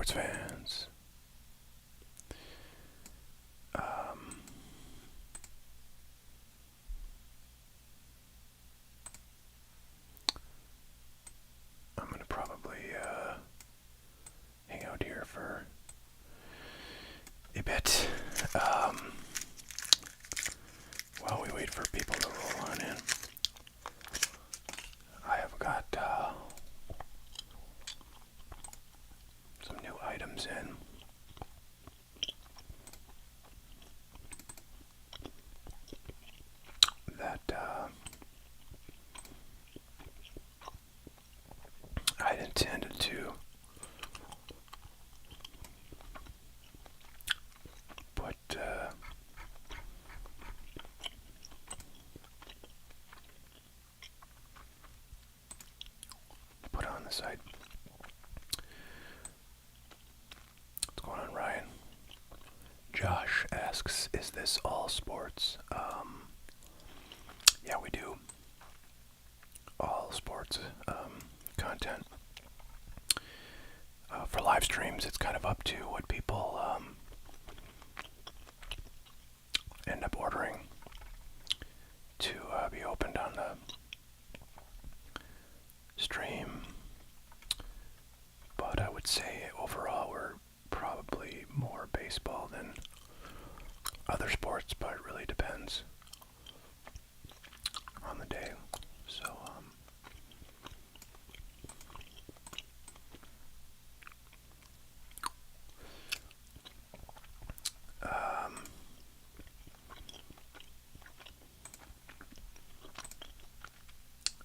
sports fans. I'm going to probably hang out here for a bit while we wait for people to roll on in. I have got some new items in. That I'd intended to put on the site. What's going on, Ryan? Josh asks, is this all sports? Yeah, we do all sports content. For live streams, it's kind of up to what people end up ordering to be opened on the stream. But I would say overall we're probably more baseball than other sports, but it really depends on the day. So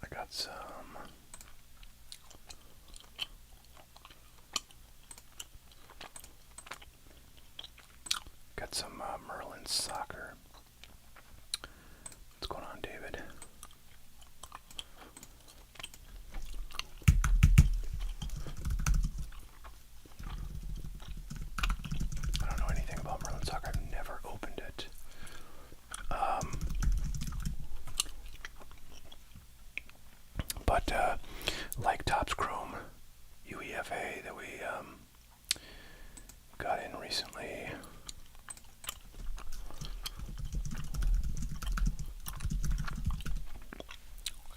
I got some Merlin soccer. What's going on, David? I don't know anything about Merlin soccer. I've never opened it. But like Topps Chrome UEFA that we got in recently,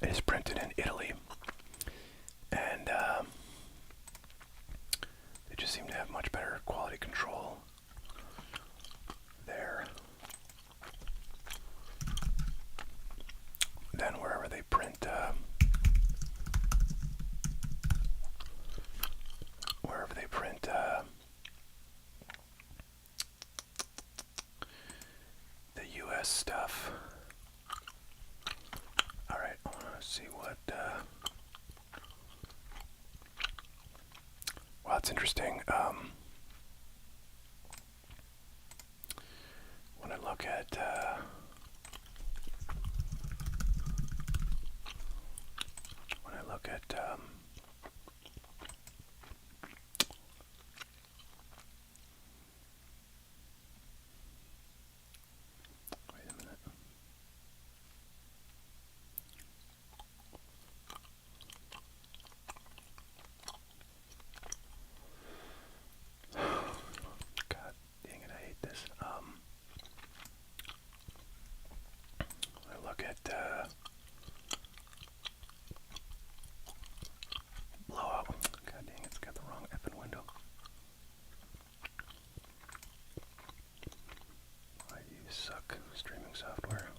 it is printed in Italy, and they just seem to have much better quality control there than wherever they print the US stuff. Alright, I want to see what well, it's interesting. When I look at wait a minute. God dang it, I hate this. I look at blowout. God dang it, it's got the wrong effing window. Why do you suck, streaming software?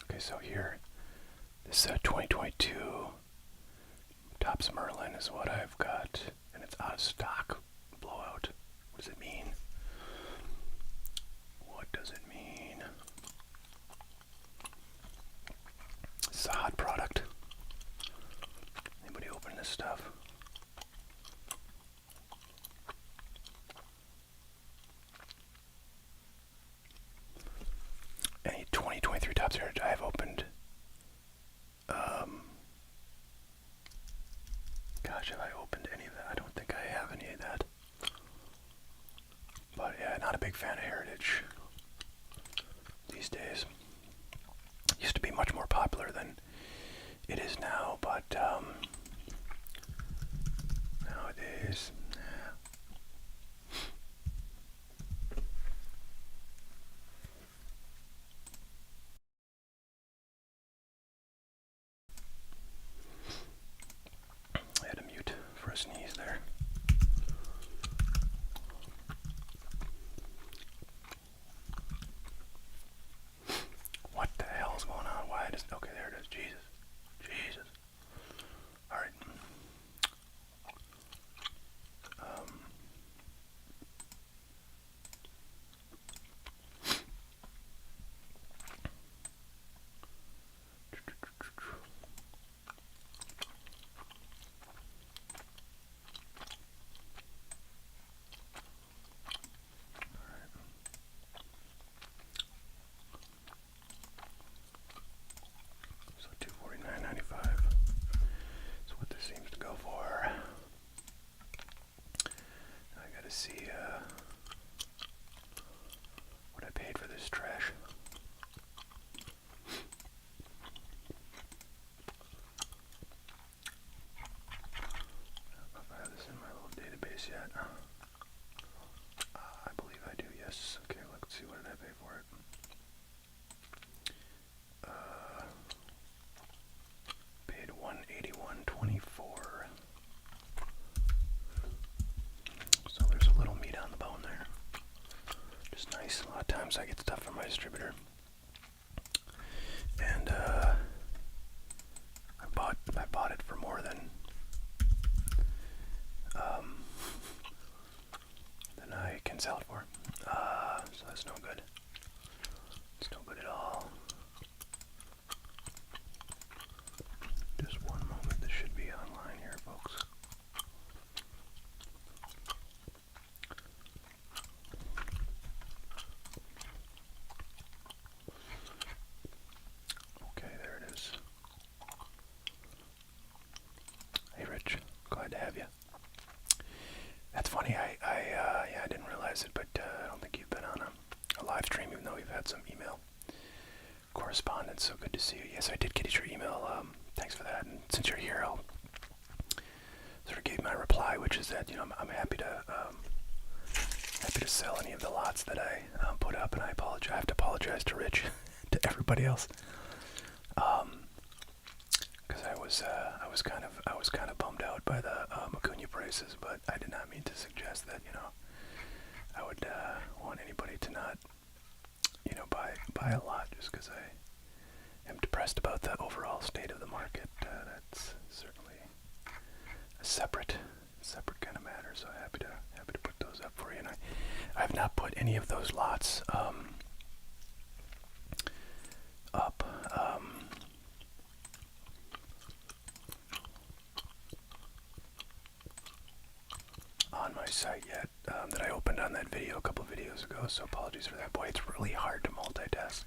Okay, so here, this 2022 Topps Merlin is what I've got, and it's out of stock. Blowout. What does it mean? What does it mean? It's a hot product. Anybody open this stuff? Any 2023 Topps Heritage I have opened. Gosh, have I opened any of that? I don't think I have any of that. But yeah, not a big fan of Heritage these days. Used to be much more popular than days. I had to mute for a sneeze there. What the hell's going on? Why does... Okay, there it is. Jesus. Jesus. Alright. So $249.95 is what this seems to go for. I gotta see what I paid for this trash. I don't know if I have this in my little database yet. I believe I do, yes. Okay, let's see, what did I pay for it? Paid $181.24. So there's a little meat on the bone there. Just nice. A lot of times I get stuff from my distributor. And I bought it for more than I can sell it for. So that's no good. It's no good at all. Just one moment. This should be online here, folks. Okay, there it is. Hey, Rich. Glad to have you. That's funny. Yeah, I didn't realize it, but I don't think you've been on a live stream, even though we've had some email correspondence. So good to see you. Yes, I did get your email. Thanks for that. And since you're here, I'll sort of give my reply, which is that I'm happy to sell any of the lots that I put up, and I apologize. I have to apologize to Rich, to everybody else, because I was kind of bummed out by the Acuna prices, but I did not mean to suggest that I would want anybody to not buy a lot just because I am depressed about the overall state of the market. That's certainly a separate kind of matter. So happy to put those up for you. And I have not put any of those lots up on my site yet, that I opened on that video a couple videos ago, so apologies for that. Boy, it's really hard to multitask.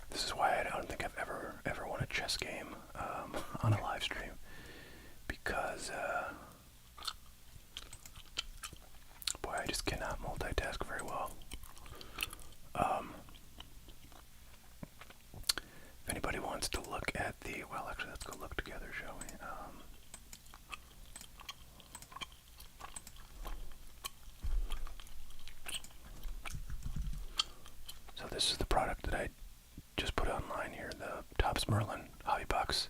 This is why I don't think I've ever won a chess game on a live stream, because boy, I just cannot multitask very well. If anybody wants to look at the, well, actually, let's go look together, shall we? So this is the product that I just put online here, the Topps Merlin Hobby Box,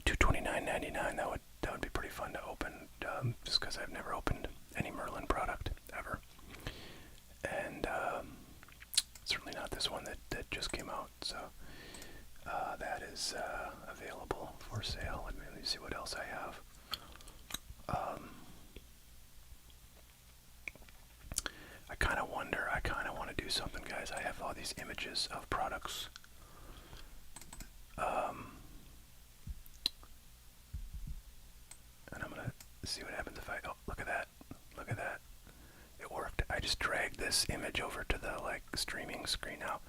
$229.99. That would be pretty fun to open, just because I've never opened any Merlin product ever, and certainly not this one that just came out. So that is available for sale. Let me see what else I have. I kind of wonder, I kind of want to do something, guys. I have all these images of products. And I'm going to see what happens if oh, look at that. Look at that. It worked. I just dragged this image over to the, streaming screen now.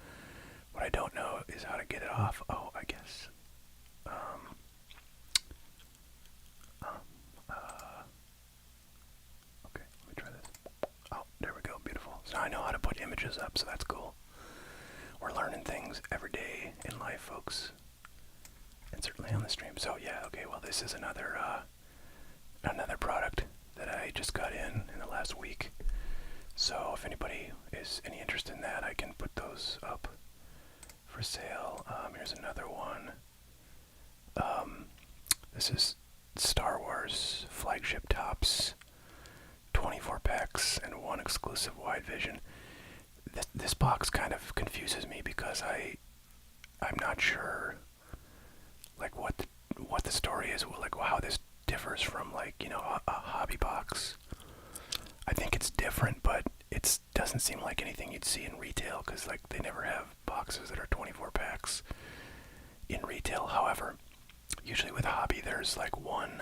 What I don't know is how to get it off. Oh, I guess. Okay, let me try this. Oh, there we go. Beautiful. So I know how to put images up, so that's cool. We're learning things every day in life, folks. And certainly on the stream. So yeah, okay, well, this is another product last week. So if anybody is any interest in that, I can put those up for sale. Here's another one. This is Star Wars flagship tops, 24 packs and one exclusive wide vision. This box kind of confuses me because I'm not sure like what the story is, like how this differs from like, you know, a hobby box. I think it's different, but it doesn't seem like anything you'd see in retail because like they never have boxes that are 24 packs in retail. However, usually with hobby there's like one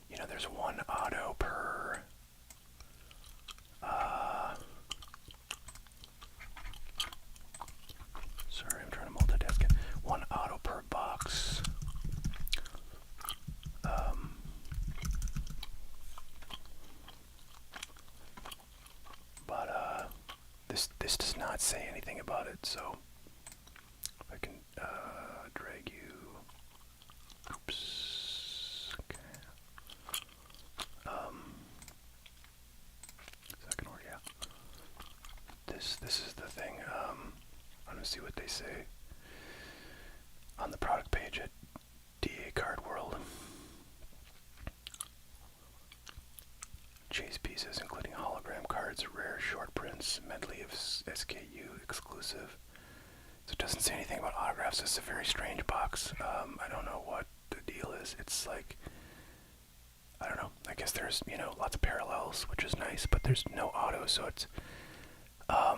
you know, there's one auto per sorry, I'm trying to multitask it. One auto per box. But this does not say anything about it, so if I can drag you. Oops. Okay. Second order, yeah. This is the thing. I'm gonna see what they say on the product page at DA Card World. Chase pieces, including hologram cards, rare short prints, medley of SKU exclusive. So it doesn't say anything about autographs. It's a very strange box. I don't know what the deal is. It's like, I don't know. I guess there's, you know, lots of parallels, which is nice, but there's no auto, so it's I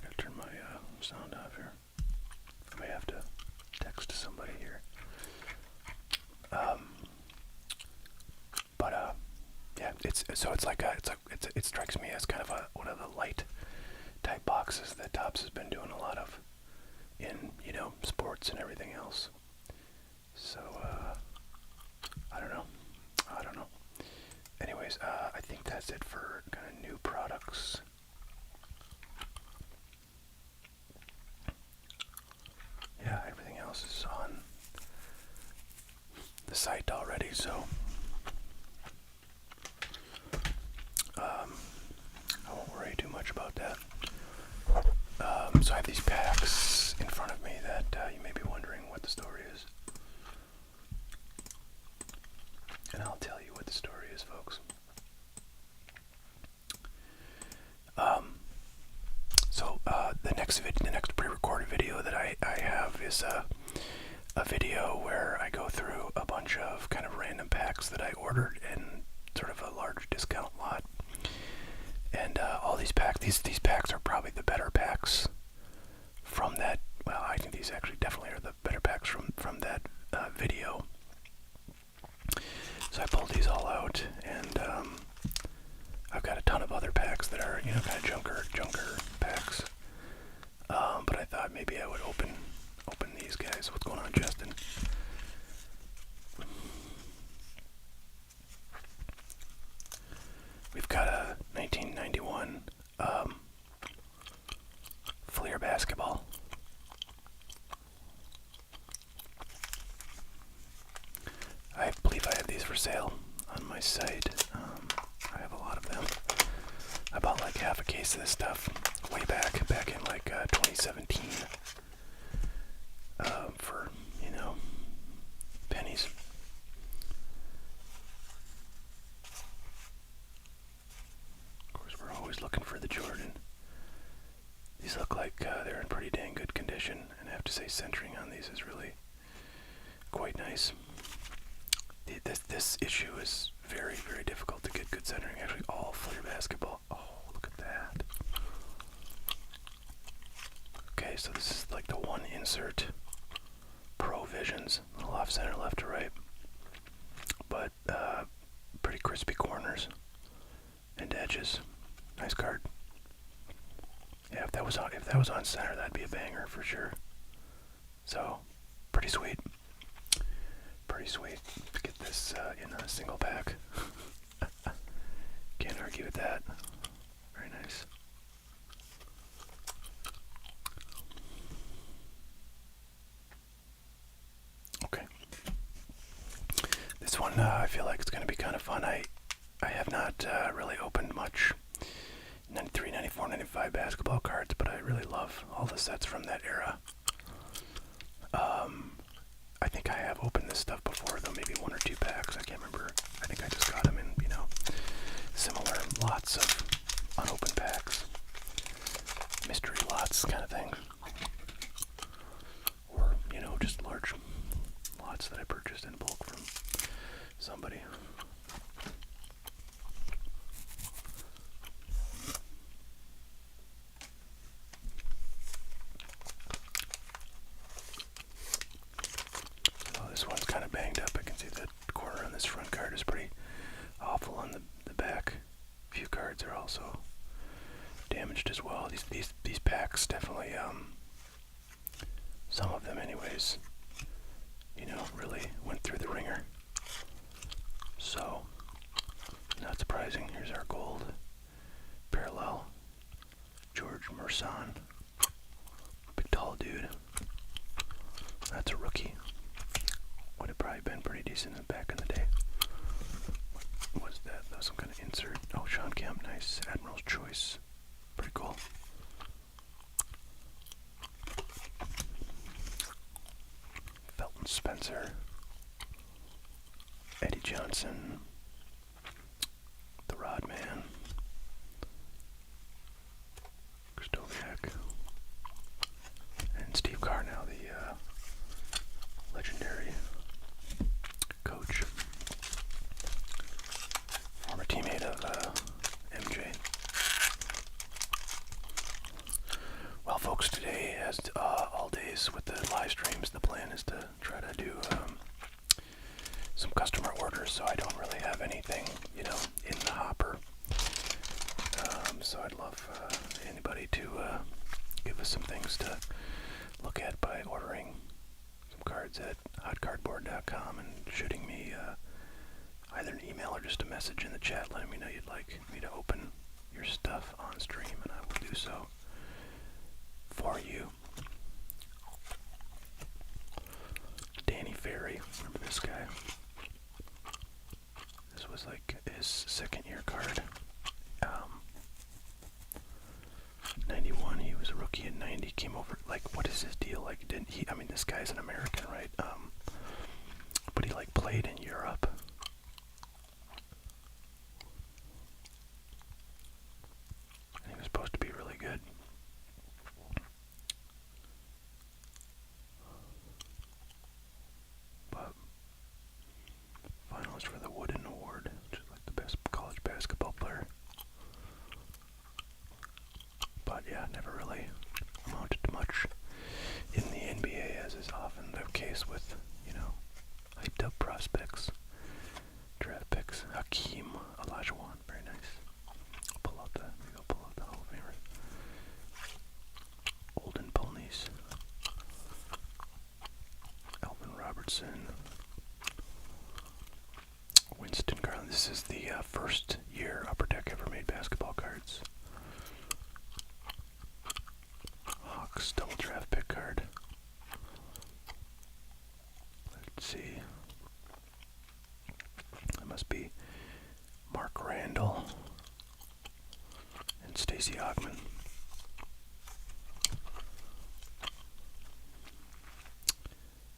gotta turn my sound off here. I may have to text somebody here. But yeah, it strikes me as kind of one of the light type boxes that Topps has been doing a lot of in, you know, sports and everything else. So I don't know. Anyways, I think that's it for kind of new products. Yeah, everything else is on the site already, so I won't worry too much about that. So I have these packs in front of me that you may be wondering what the story is. And I'll tell you what the story is, folks. So the next pre-recorded video that I have is a video where I go through a bunch of kind of random packs that I ordered in sort of a large discount lot. And all these packs, these packs are probably the better packs from that. Well, I think these actually definitely are the better packs from that video. So I pulled these all out, and I've got a ton of other packs that are, you know, kind of junker packs. But I thought maybe I would open these guys. What's going on, Justin? We've got a 1991 Fleer basketball. I believe I have these for sale on my site. I have a lot of them. I bought like half a case of this stuff way back in like 2017 for, you know, pennies. Of course, we're always looking for the Jordan. These look like they're in pretty dang good condition, and I have to say centering on these is really quite nice. This issue is very, very difficult to get good centering. Actually, all Fleer basketball. Oh, look at that. Okay, so this is like the one insert Pro Visions, a little off center, left to right, but pretty crispy corners and edges. Nice card. Yeah, if that was on center, that'd be a banger for sure. So, pretty sweet. Pretty sweet to get this in a single pack. Can't argue with that. Very nice. Okay. This this one, I feel like it's going to be kind of fun. I have not really opened much 93, 94, 95 basketball cards, but I really love all the sets from that era. I think I have opened this stuff before, though, maybe 1 or 2 packs. I can't remember. I think I just got them in, similar lots of unopened packs. Mystery lots kind of thing. Or, just large lots that I purchased in bulk from somebody. Oh, this one's kind of banged up. I can see the corner on this front card is pretty awful on the back. A few cards are also damaged as well. These packs definitely, some of them anyways, really went through the ringer. So, not surprising. Here's our gold parallel. George Merson. Big tall dude. That's a rookie. Would have probably been pretty decent back in the day. What was that? That was some kind of insert. Oh, Sean Kemp. Nice. Admiral's Choice. Pretty cool. Felton Spencer. Eddie Johnson. The Rodman. Krzysztofiak. And Steve Carnell, the legendary coach. Former teammate of MJ. Well, folks, today, as all days with the live streams, the plan is to try to do some customer orders, so I don't really have anything, in the hopper. So I'd love anybody to give us some things to look at by ordering some cards at hotcardboard.com and shooting me either an email or just a message in the chat letting me know you'd like me to open your stuff on stream, and I will do so for you. Danny Ferry, remember this guy? This was like his second year card. 91, he was a rookie in 90, came over, what is his deal? This guy's an American, right? But he, played in Europe. And he was supposed to be really good. But, finalist for the Wooden Award, which is the best college basketball player. But yeah, never really amounted to much in the NBA, as is often the case with, hyped up prospects, draft picks. Hakeem Olajuwon, very nice. Pull out the Hall of Famer. Olden Ponies. Alvin Robertson. Winston Garland. This is the first year Upper Deck ever made basketball cards. Hawks double draft pick card. Let's see. That must be Mark Randall and Stacey Ogman.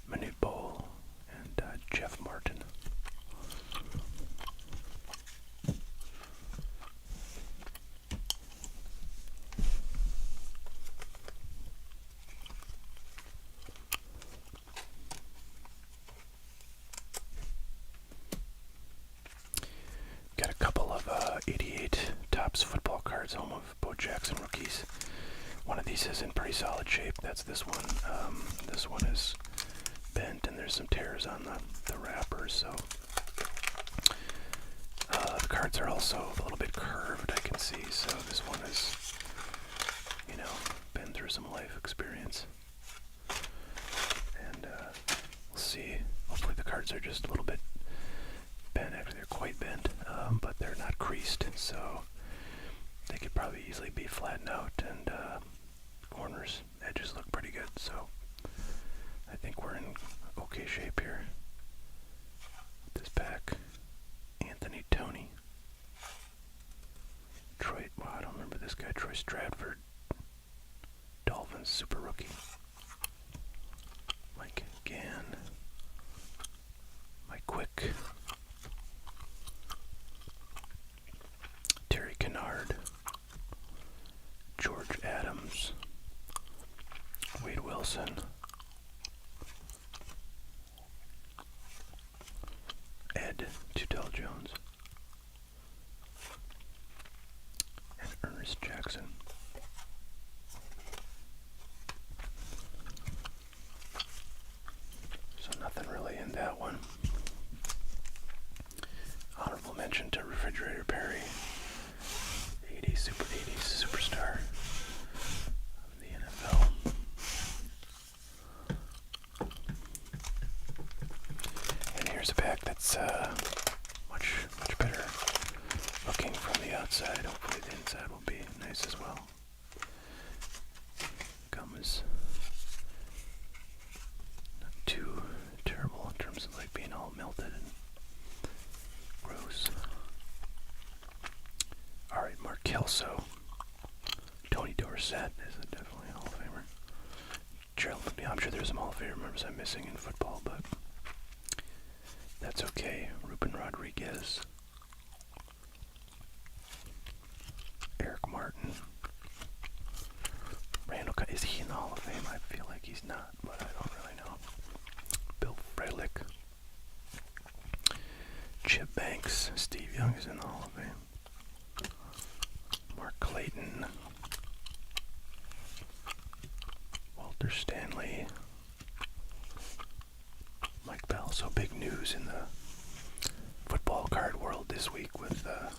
Manute Bol and Jeff Martin. Got a couple of 88 Topps football cards, home of Bo Jackson rookies. One of these is in pretty solid shape. That's this one. This one is bent and there's some tears on the wrappers, so the cards are also a little bit curved, I can see, so this one is, been through some life experience. And we'll see. Hopefully the cards are just a little bit bent. Actually, they're quite bent, but they're not creased, so they could probably easily be flattened out, and corners, edges look pretty good, so I think we're in okay shape here with this pack. Stratford, Dolphins super rookie. Mike Gann, Mike Quick, Terry Kennard, George Adams, Wade Wilson, Ed Tutell Jones, and Ernest Jackson. So nothing really in that one. Honorable mention to Refrigerator Perry, 80s superstar of the NFL. And here's a pack that's much better looking from the outside. Hopefully the inside will be nice as well. Gum is not too terrible in terms of like being all melted and gross. Alright, Mark Kelso. Tony Dorsett is definitely a Hall of Famer. Gerald McNeil, I'm sure there's some Hall of Famer members I'm missing in football, but that's okay. Ruben Rodriguez. Eric Martin. Randall, is he in the Hall of Fame? I feel like he's not, but I don't really know. Bill Frelick. Chip Banks. Steve Young is in the Hall of Fame. Mark Clayton. Walter Stanley. Mike Bell. So big news in the football card world this week with the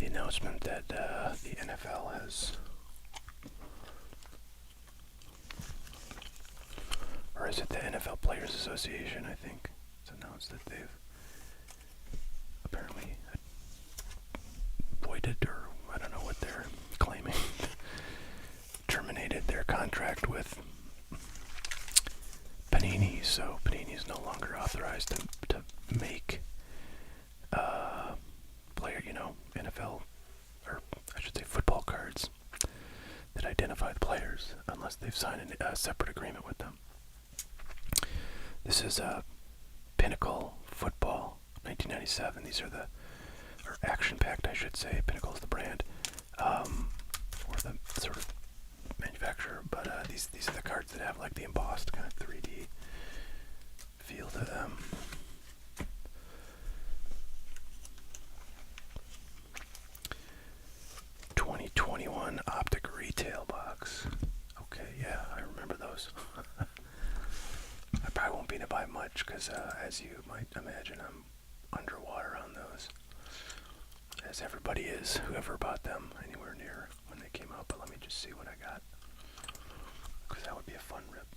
announcement that the NFL has, or is it the NFL Players Association, I think, it's announced that they've apparently voided, or I don't know what they're claiming, terminated their contract with Panini, so Panini is no longer authorized to make NFL, or I should say football cards that identify the players unless they've signed a separate agreement with them. This is Pinnacle Football 1997. These are or Action Packed, I should say. Pinnacle is the brand, or the sort of manufacturer, but these are the cards that have like the embossed kind of 3D feel to them. '21 Optic retail box. Okay, yeah, I remember those. I probably won't be to buy much because, as you might imagine, I'm underwater on those. As everybody is, whoever bought them anywhere near when they came out. But let me just see what I got, because that would be a fun rip.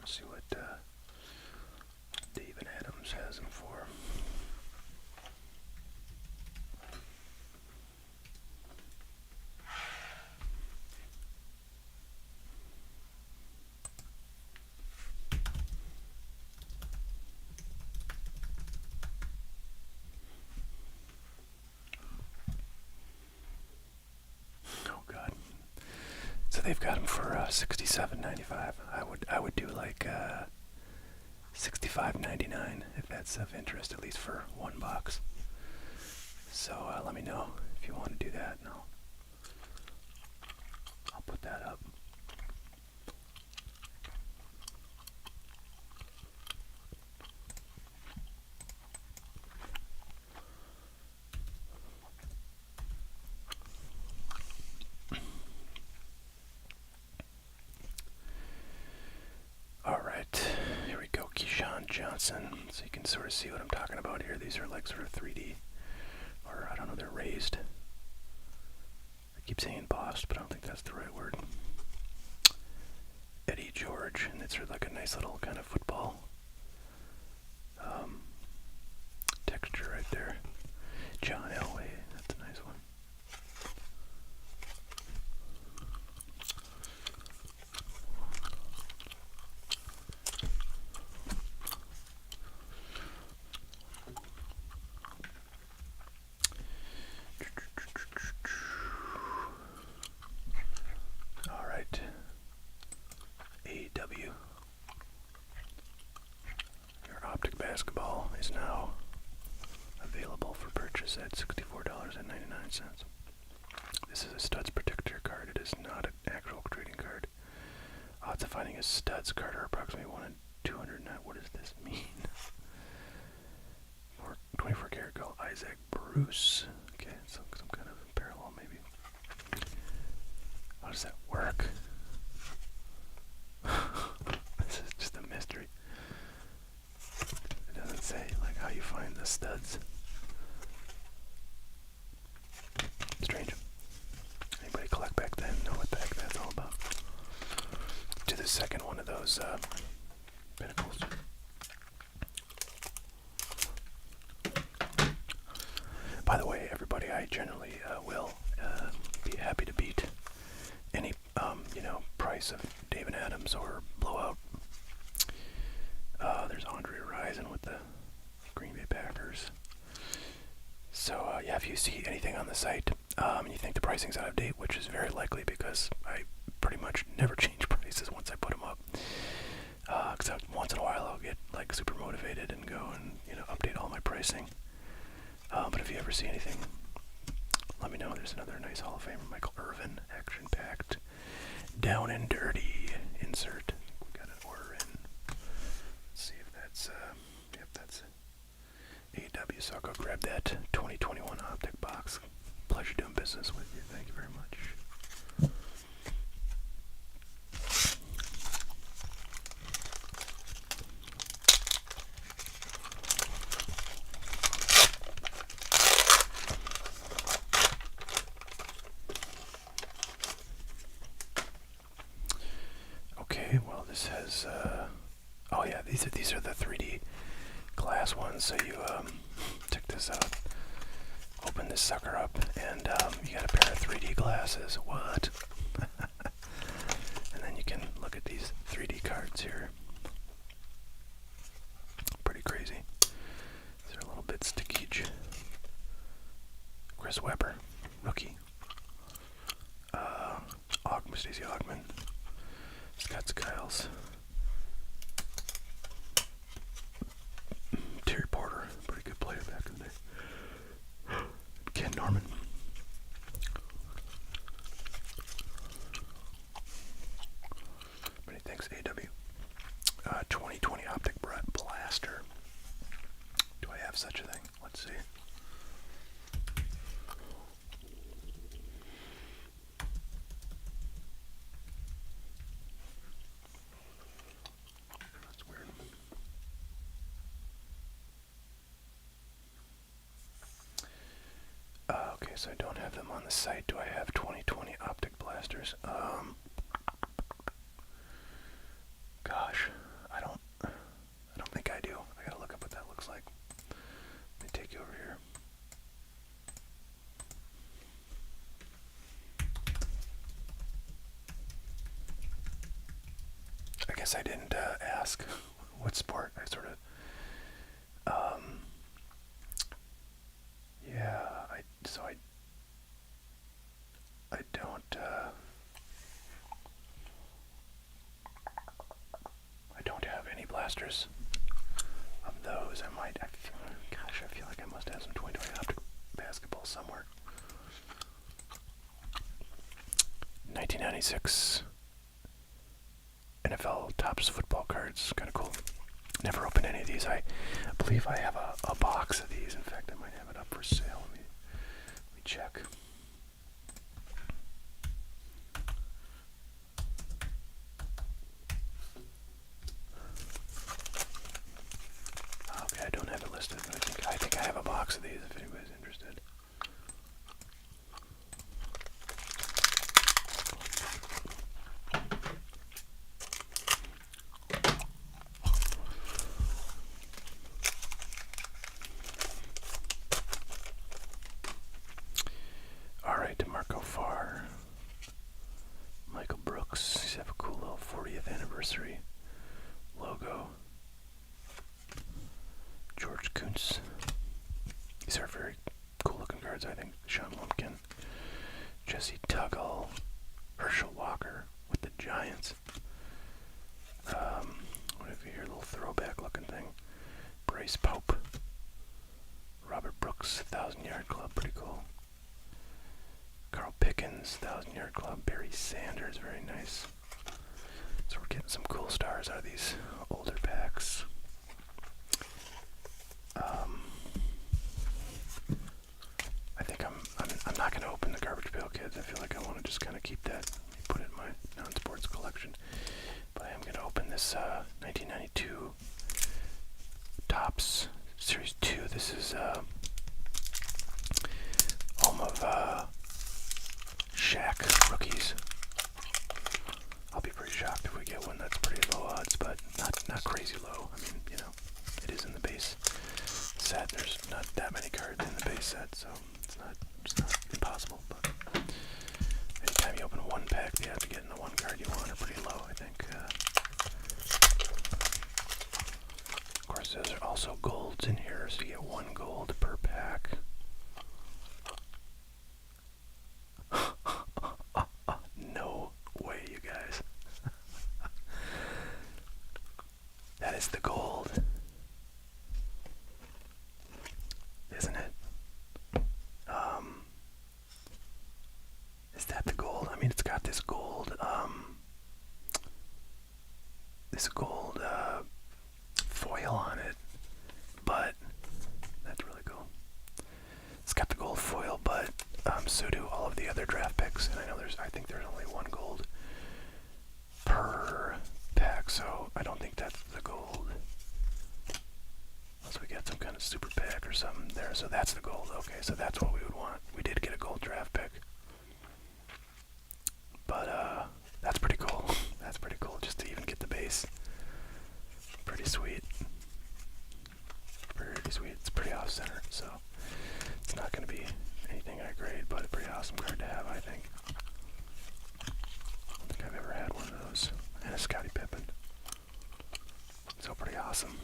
Let's see what David Adams has them for. So they've got them for $67.95. I would do like $65.99 if that's of interest, at least for one box. So let me know if you want to do that, and I'll put that up. Johnson, so you can sort of see what I'm talking about here. These are like sort of 3D, or I don't know, they're raised. I keep saying embossed, but I don't think that's the right word. Eddie George, and it's sort of like a nice little kind of football texture right there. John Elway, that's basketball is now available for purchase at $64.99. This is a Studs Protector card. It is not an actual trading card. Odds of finding a Studs card are approximately 1 in 200. Now, what does this mean? 24 karat gold, Isaac Bruce. Okay, some kind of parallel maybe. How does that work? This is just a mystery. It doesn't say like how you find the studs. Strange. Anybody collect back then know what the heck that's all about? To the second one of those pinnacles. By the way, everybody, I generally will be happy to beat any price of David Adams or blowout. There's Andre Rison with the Green Bay Packers. So yeah, if you see anything on the site and you think the pricing's out of date, which is very likely because I pretty much never change prices once I put them up. Except once in a while I'll get like super motivated and go and update all my pricing. But if you ever see anything, let me know. There's another nice Hall of Famer, Michael Irvin, action-packed, down and dirty insert. We got an order in. Let's see if that's, yep, that's AW. So I'll go grab that 2021 Optic box. Pleasure doing business with you. Thank you very much. Okay, well this has, oh yeah, these are the 3D glass ones. So you check this out. Open this sucker up, and you got a pair of 3D glasses. What? And then you can look at these 3D cards here. Pretty crazy. These are a little bit sticky. Chris Webber, rookie. Stacey Augman. Scott Skiles. Terry Porter, pretty good player back in the day. Ken Norman. Many thanks, AW. 2020 Optic Blaster. Do I have such a thing? Let's see. Okay, so I don't have them on the site. Do I have 2020 Optic Blasters? Gosh, I don't think I do. I gotta look up what that looks like. Let me take you over here. I guess I didn't ask what sport. I sort of, yeah, I don't have any blasters of those. I feel like I must have some 2020 Optic basketball somewhere. 1996 NFL Topps football cards, kind of cool. Never opened any of these. I believe I have a box of these. In fact, I might have it up for sale. Let me check. Okay, I don't have it listed, but I think I have a box of these if anybody's interested. Nice. Pope. Robert Brooks, 1,000-Yard Club, pretty cool. Carl Pickens, 1,000-Yard Club. Barry Sanders, very nice. So we're getting some cool stars out of these older packs. I think I'm not going to open the garbage pail kids. I feel like I want to just kind of keep that, put it in my non-sports collection. But I am going to open this 1992 Topps Series 2. This is home of Shaq rookies. I'll be pretty shocked if we get one that's pretty low odds, but not crazy low. I mean, you know, it is in the base set. There's not that many cards in the base set, so it's not impossible. But anytime you open one pack, you have to get in the one card you want are pretty low, I think. Of course, there's also golds in here, so you get one gold per pack. No way, you guys. That is the gold. Isn't it? Is that the gold? I mean, it's got this gold, foil on it, but that's really cool. It's got the gold foil, but so do all of the other draft picks, and I think there's only one gold per pack, so I don't think that's the gold. Unless we get some kind of super pack or something there, so that's the gold. Okay, so that's what we would want. We did get a gold draft pick. But, that's pretty cool. That's pretty cool, just to even get the base. Pretty sweet. Pretty sweet. It's pretty off-center, so it's not going to be anything I grade, but a pretty awesome card to have, I think. I don't think I've ever had one of those. And a Scottie Pippen. So pretty awesome.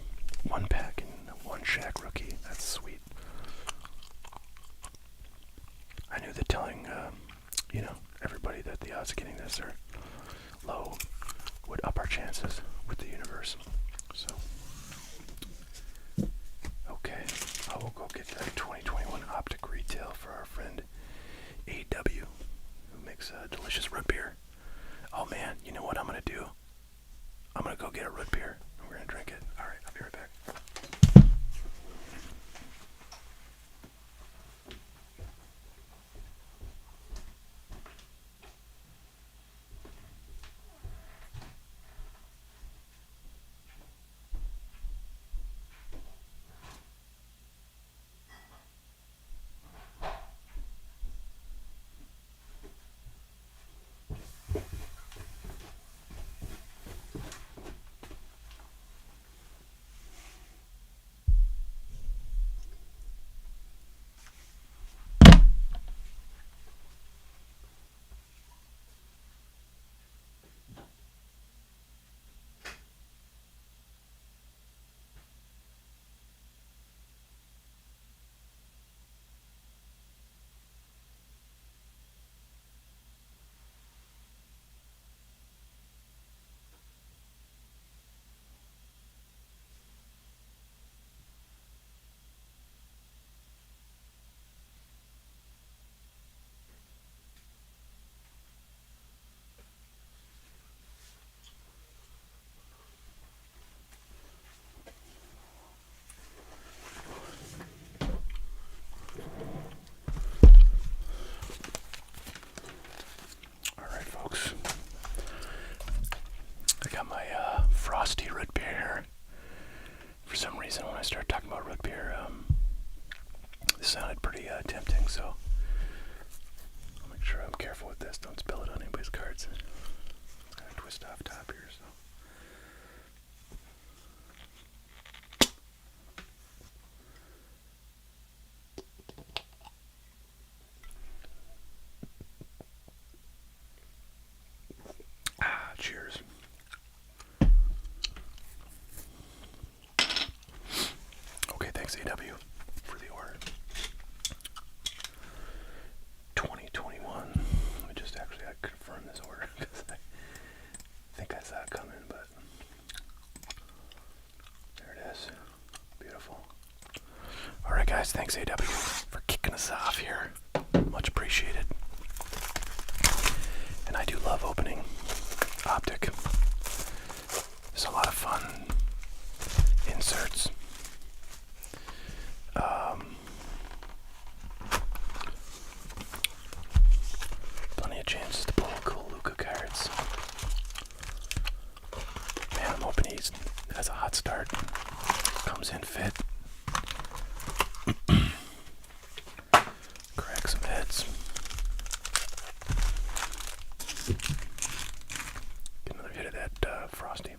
One pack and one Shaq rookie. That's sweet. I knew that telling, everybody that the odds of getting this are low would up our chances with the universe. So, okay, I will go get that 2021 Optic retail for our friend AW, who makes delicious root beer. Oh man, you know what I'm gonna do? I'm gonna go get a root beer and we're gonna drink it. All right, I'll be right back. Frosty root beer. For some reason, when I started talking about root beer, this sounded pretty tempting, so I'll make sure I'm careful with this. Don't spill it on anybody's cards. It's got a twist off top here, so. Cheers. Okay, thanks AW for the order. 2021. Let me just actually confirm this order because I think I saw it coming, but there it is. Beautiful. guys. Thanks, AW, for kicking us off here. Much appreciated. And I do love opening Optic. It's a lot of fun. Inserts. Plenty of chances to pull cool Luka cards. Man, I'm hoping he has a hot start. Comes in fit. Crack some heads. Get another hit of that Frosty.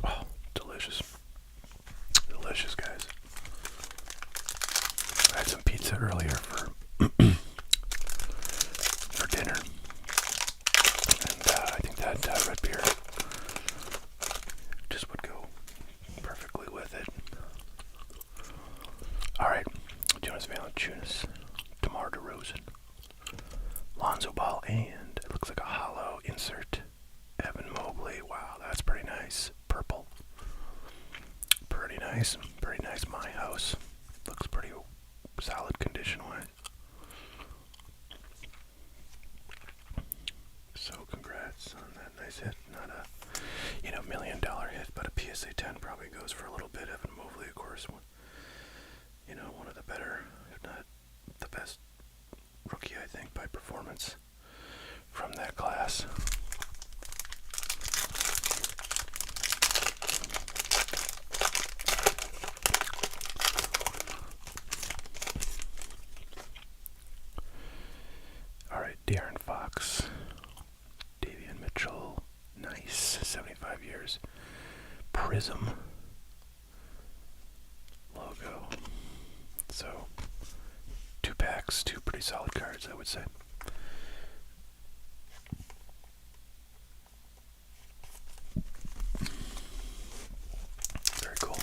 Oh, delicious. Delicious, guys. I had some pizza earlier for dinner. And I think that red beer just would go perfectly with it. Alright, Jonas Valanciunas, DeMar DeRozan, Lonzo Ball, and it looks like a hollow insert. Evan Mobley, wow, that's pretty nice. Purple. Pretty nice. Pretty nice. My house. Looks pretty solid condition-wise. So congrats on that nice hit. Not a, $1 million hit, but a PSA 10 probably goes for a little bit. Evan Mobley, of course, one of the better, if not the best rookie, I think, by performance from that class. Alright, De'Aaron Fox, Davion Mitchell, nice, 75 years. Prism logo. So, 2 packs, 2 pretty solid cards, I would say. Very cool.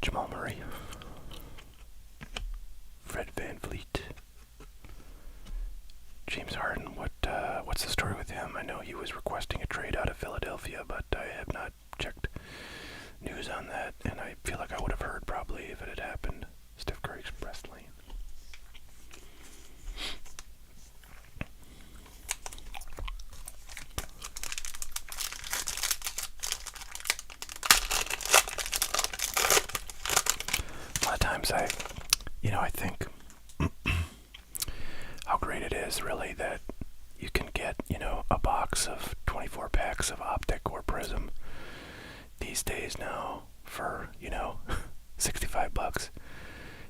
Jamal Murray, Fred VanVleet, James Harden. What's the story with him? I know he was requesting a trade out of Philadelphia, but I have not checked news on that, and I feel like I would have heard probably if it had happened. Steph Curry expressly. A lot of times I think how great it is really that you can get, a box of 24 packs of Optic or Prism these days now for, $65.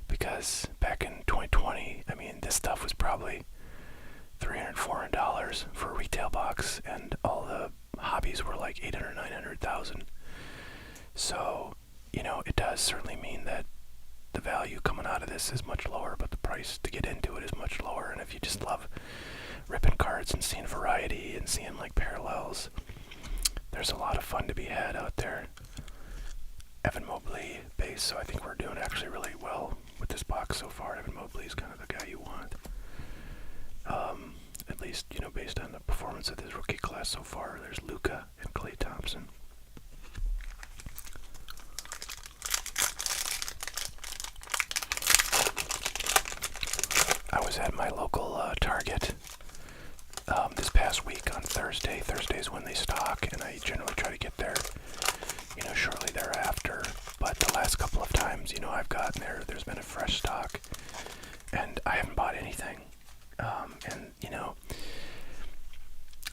Because back in 2020, this stuff was probably $300, $400 for a retail box, and all the hobbies were like 800, 900,000. So, it does certainly mean that the value coming out of this is much lower, but the price to get into it is much lower. And if you just love ripping cards and seeing variety and seeing like parallels, there's a lot of fun to be had out there. Evan Mobley base, so I think we're doing actually really well with this box so far. Evan Mobley is kind of the guy you want. At least, based on the performance of this rookie class so far. There's Luka and Klay Thompson. I was at my local Target this past week on Thursday. Thursday's when they stock, and I generally try to get there, shortly thereafter. But the last couple of times, I've gotten there, there's been a fresh stock, and I haven't bought anything.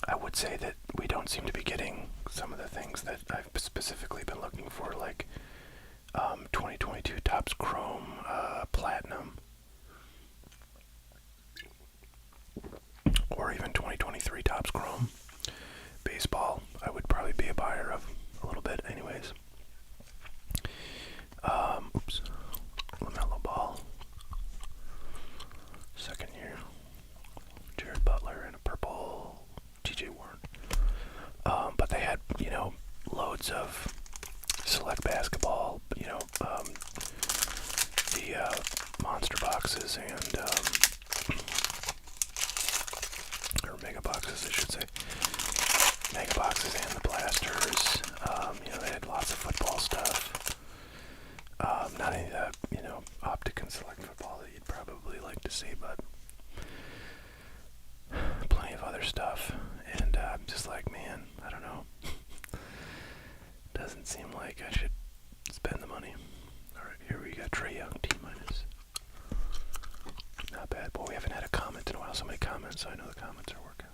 I would say that we don't seem to be getting some of the things that I've specifically been looking for, like 2022 Topps Chrome Platinum, or even 2023 Topps Chrome Baseball. I would probably be a buyer of a little bit anyways. LaMelo Ball, second year. Jared Butler and a purple TJ Warren. But they had, loads of select basketball, boxes and or mega boxes, I should say. Mega boxes and the blasters. They had lots of football stuff. Not any of that, Optic and select football that you'd probably like to see, but plenty of other stuff. And I'm just like, man, I don't know. Doesn't seem like I should spend the money. Alright, here we got Trae Young, T-. Not bad. Boy, we haven't had a comment in a while. So many comments, so I know the comments are working.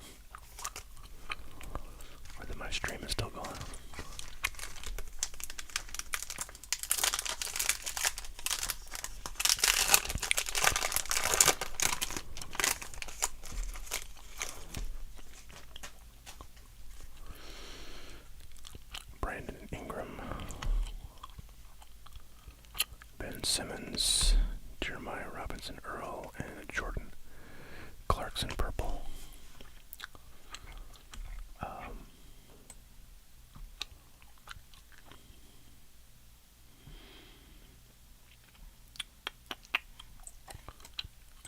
Or that my stream is still going. Brandon Ingram, Ben Simmons, Jeremiah Robinson Earl, and Jordan Clarkson purple.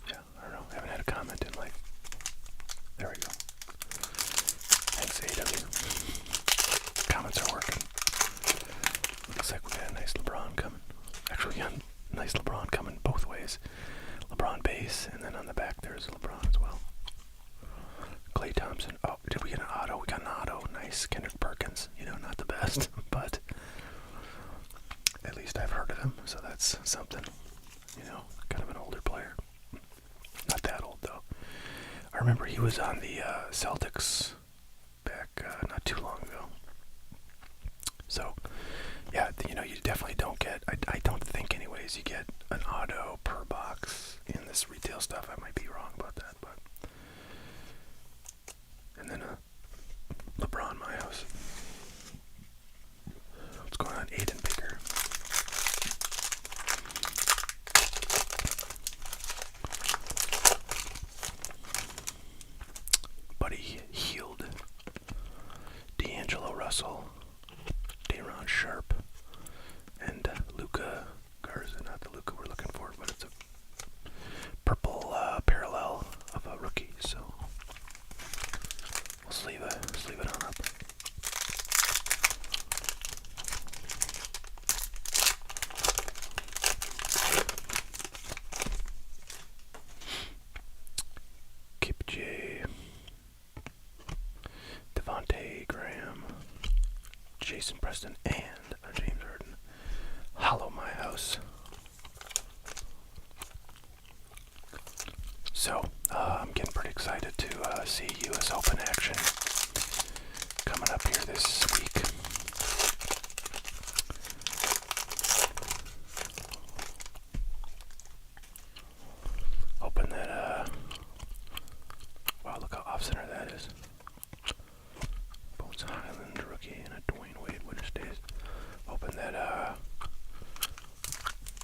Yeah, I don't know. I haven't had a comment in like. There we go. Thanks, AW. Comments are working. Looks like we got a nice LeBron coming. Actually, we got a nice LeBron coming both ways. LeBron base, and then on the back there's LeBron as well. Klay Thompson. Oh, did we get an auto? We got an auto. Nice. Kendrick Perkins. Not the best, but at least I've heard of him, so that's something. Kind of an older player. Not that old, though. I remember he was on the Celtics back not too long ago. So, yeah, you definitely don't get, I don't think anyways, you get an auto per box in this retail stuff. I might be wrong about that, but. And then LeBron my house. What's going on, Aiden Baker? Buddy Hield, D'Angelo Russell, Day'Ron Sharp, and Luka Garza. Not the Luka we're looking for, but it's a purple parallel of a rookie. So we'll sleeve it on up. Kip J, Devontae Graham, Jason Preston, and James Harden. Hollow my house. So, I'm getting pretty excited to see US Open action coming up here this week. Hoping that, wow, look how off-center that is. Bones Highland rookie and a Dwayne Wade winner stays. Hoping that,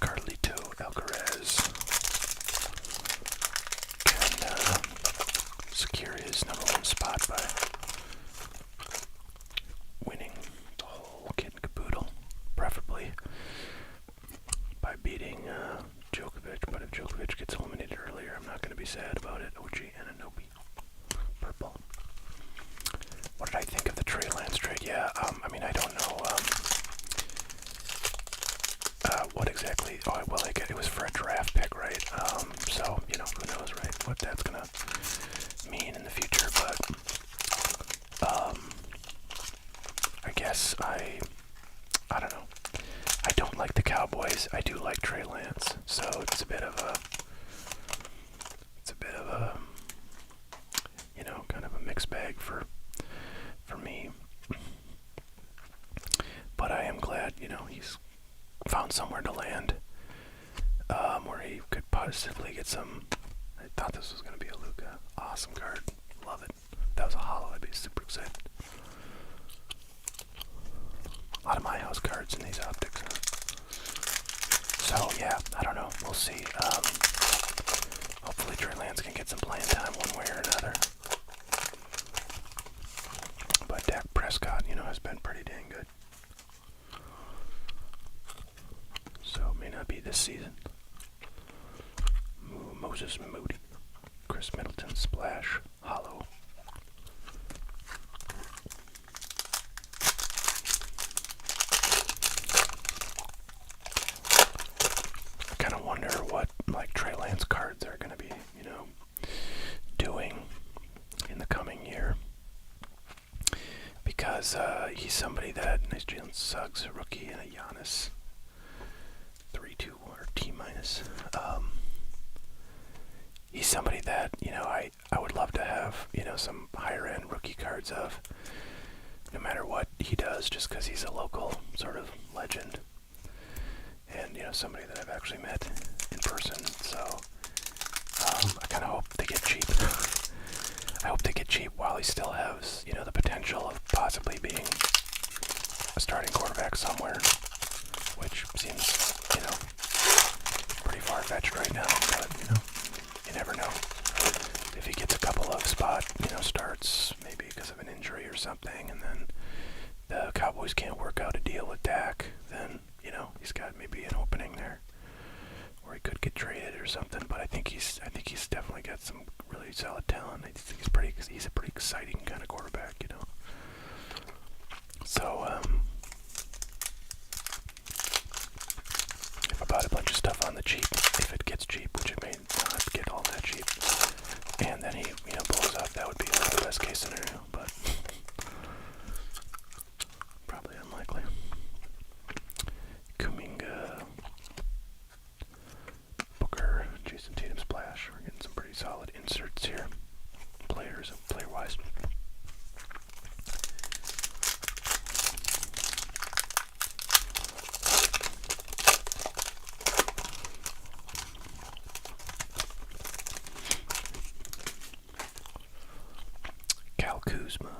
Carlito Alcaraz can secure his #1 spot by winning the whole kit and caboodle, preferably by beating Djokovic. But if Djokovic gets eliminated earlier, I'm not going to be sad about it. OG Anunoby, purple. What did I think of the Trey Lance trade? Yeah, I don't know what exactly. Oh, well, it was for a draft pick, right? So, who knows, right, what that's going to mean in the future. But I guess I don't know. I don't like the Cowboys. I do like Trey Lance, so it's a bit of a kind of a mixed bag for me. But I am glad, he's found somewhere to land where he could possibly get some. I thought this was going to be a Luka. Awesome card. Love it. If that was a holo, I'd be super excited. A lot of my house cards in these optics. Huh? So, yeah, I don't know. We'll see. Hopefully Trey Lance can get some playing time one way or another. But Dak Prescott, has been pretty dang good. So, may not be this season. Moses Moody, Chris Middleton, Splash, Hollow. I kind of wonder what like Trey Lance cards are going to be, doing in the coming year, because he's somebody that nice Jalen Suggs, rookie, and a Giannis 3-2 or T minus. He's somebody that I would love to have some higher end rookie cards of, no matter what he does, just because he's a local sort of legend, and somebody that I've actually met in person. So I kind of hope they get cheap. I hope they get cheap while he still has the potential of possibly being a starting quarterback somewhere, which seems pretty far-fetched right now, but you never know. If he gets a couple of spot starts, maybe because of an injury or something, and then the Cowboys can't work out a deal with Dak, then he's got maybe an opening there, or he could get traded or something. But I think he's definitely got some really solid talent. I think he's a pretty exciting kind of quarterback, So if I bought a bunch of stuff on the cheap, if it gets cheap, which it may not get all that cheap, and then he blows up, that would be the best case scenario, but probably unlikely. Kuminga, Booker, Jason Tatum, Splash. We're getting some pretty solid inserts here, player-wise. Kuzma,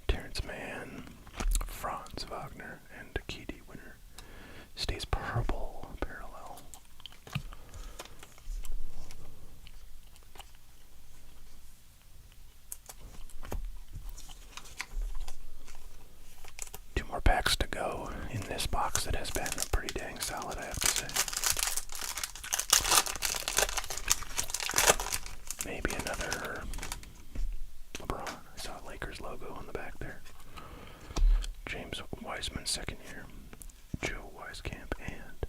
Terrence Mann, Franz Wagner, and Akidi winner. Stays purple parallel. Two more packs to go in this box that has been pretty dang solid, I have to say. Maybe another LeBron. I saw a Lakers logo on the back there. James Wiseman, second year. Joe Wieskamp, and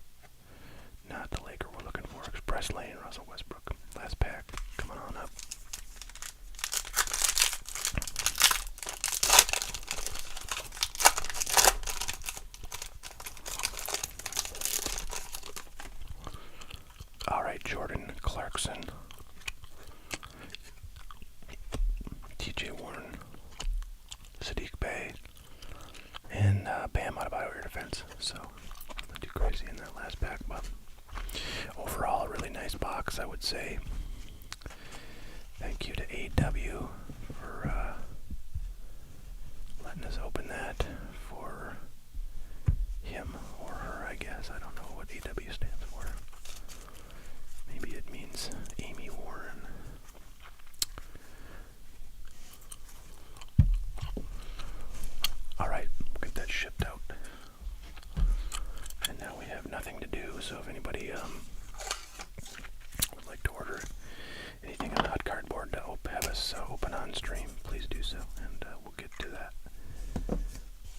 not the Laker we're looking for. Express Lane, Russell Westbrook. Last pack. Coming on up. Alright, Jordan Clarkson. TJ Warren, Sadiq Bey, and Bam out of Iowa Defense. So, not too crazy in that last pack, but overall, a really nice box, I would say. Thank you to AW for letting us open that for him or her, I guess. I don't know what AW stands for. Maybe it means Amy Warren. Alright, get that shipped out. And now we have nothing to do, so if anybody would like to order anything on hot cardboard to have us open on stream, please do so, and we'll get to that.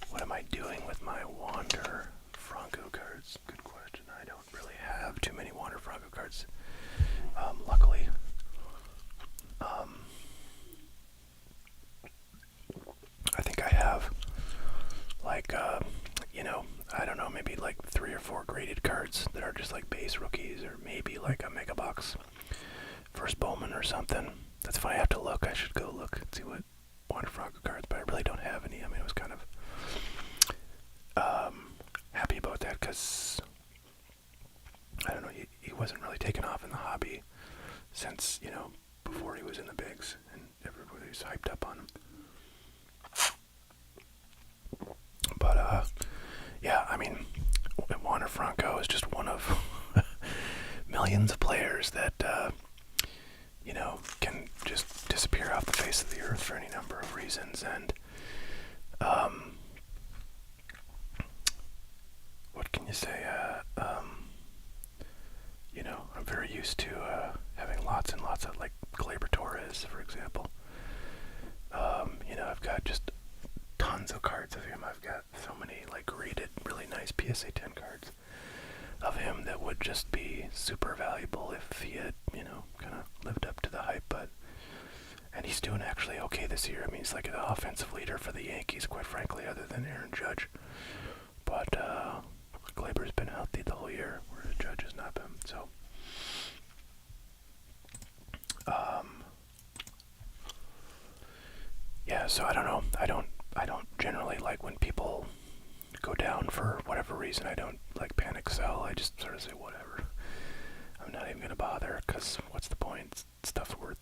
What am I doing with my Wander Franco cards? Good question. I don't really have too many Wander Franco cards, luckily. I think I have I don't know, maybe like 3 or 4 graded cards that are just like base rookies, or maybe like a mega box first Bowman or something. That's funny. I have to look. I should go look and see what Wander Franco cards, but I really don't have any. I mean, I was kind of happy about that because I don't know, he wasn't really taking off in the hobby since before he was in the bigs, and everybody's hyped up on him. But yeah, I mean, Wander Franco is just one of millions of players that can just disappear off the face of the earth for any number of reasons, and what can you say? Elvis, for example. I've got just tons of cards of him. I've got so many like graded, really nice PSA 10 cards of him that would just be super valuable if he had, kind of lived up to the hype. And he's doing actually okay this year. I mean, he's like an offensive leader for the Yankees, quite frankly, other than Aaron Judge. But Glaber's been healthy the whole year, whereas Judge has not been. So, yeah. So I don't know. I don't generally like when people go down for whatever reason. I don't like panic sell. I just sort of say whatever. I'm not even gonna bother, because what's the point? Stuff's worth,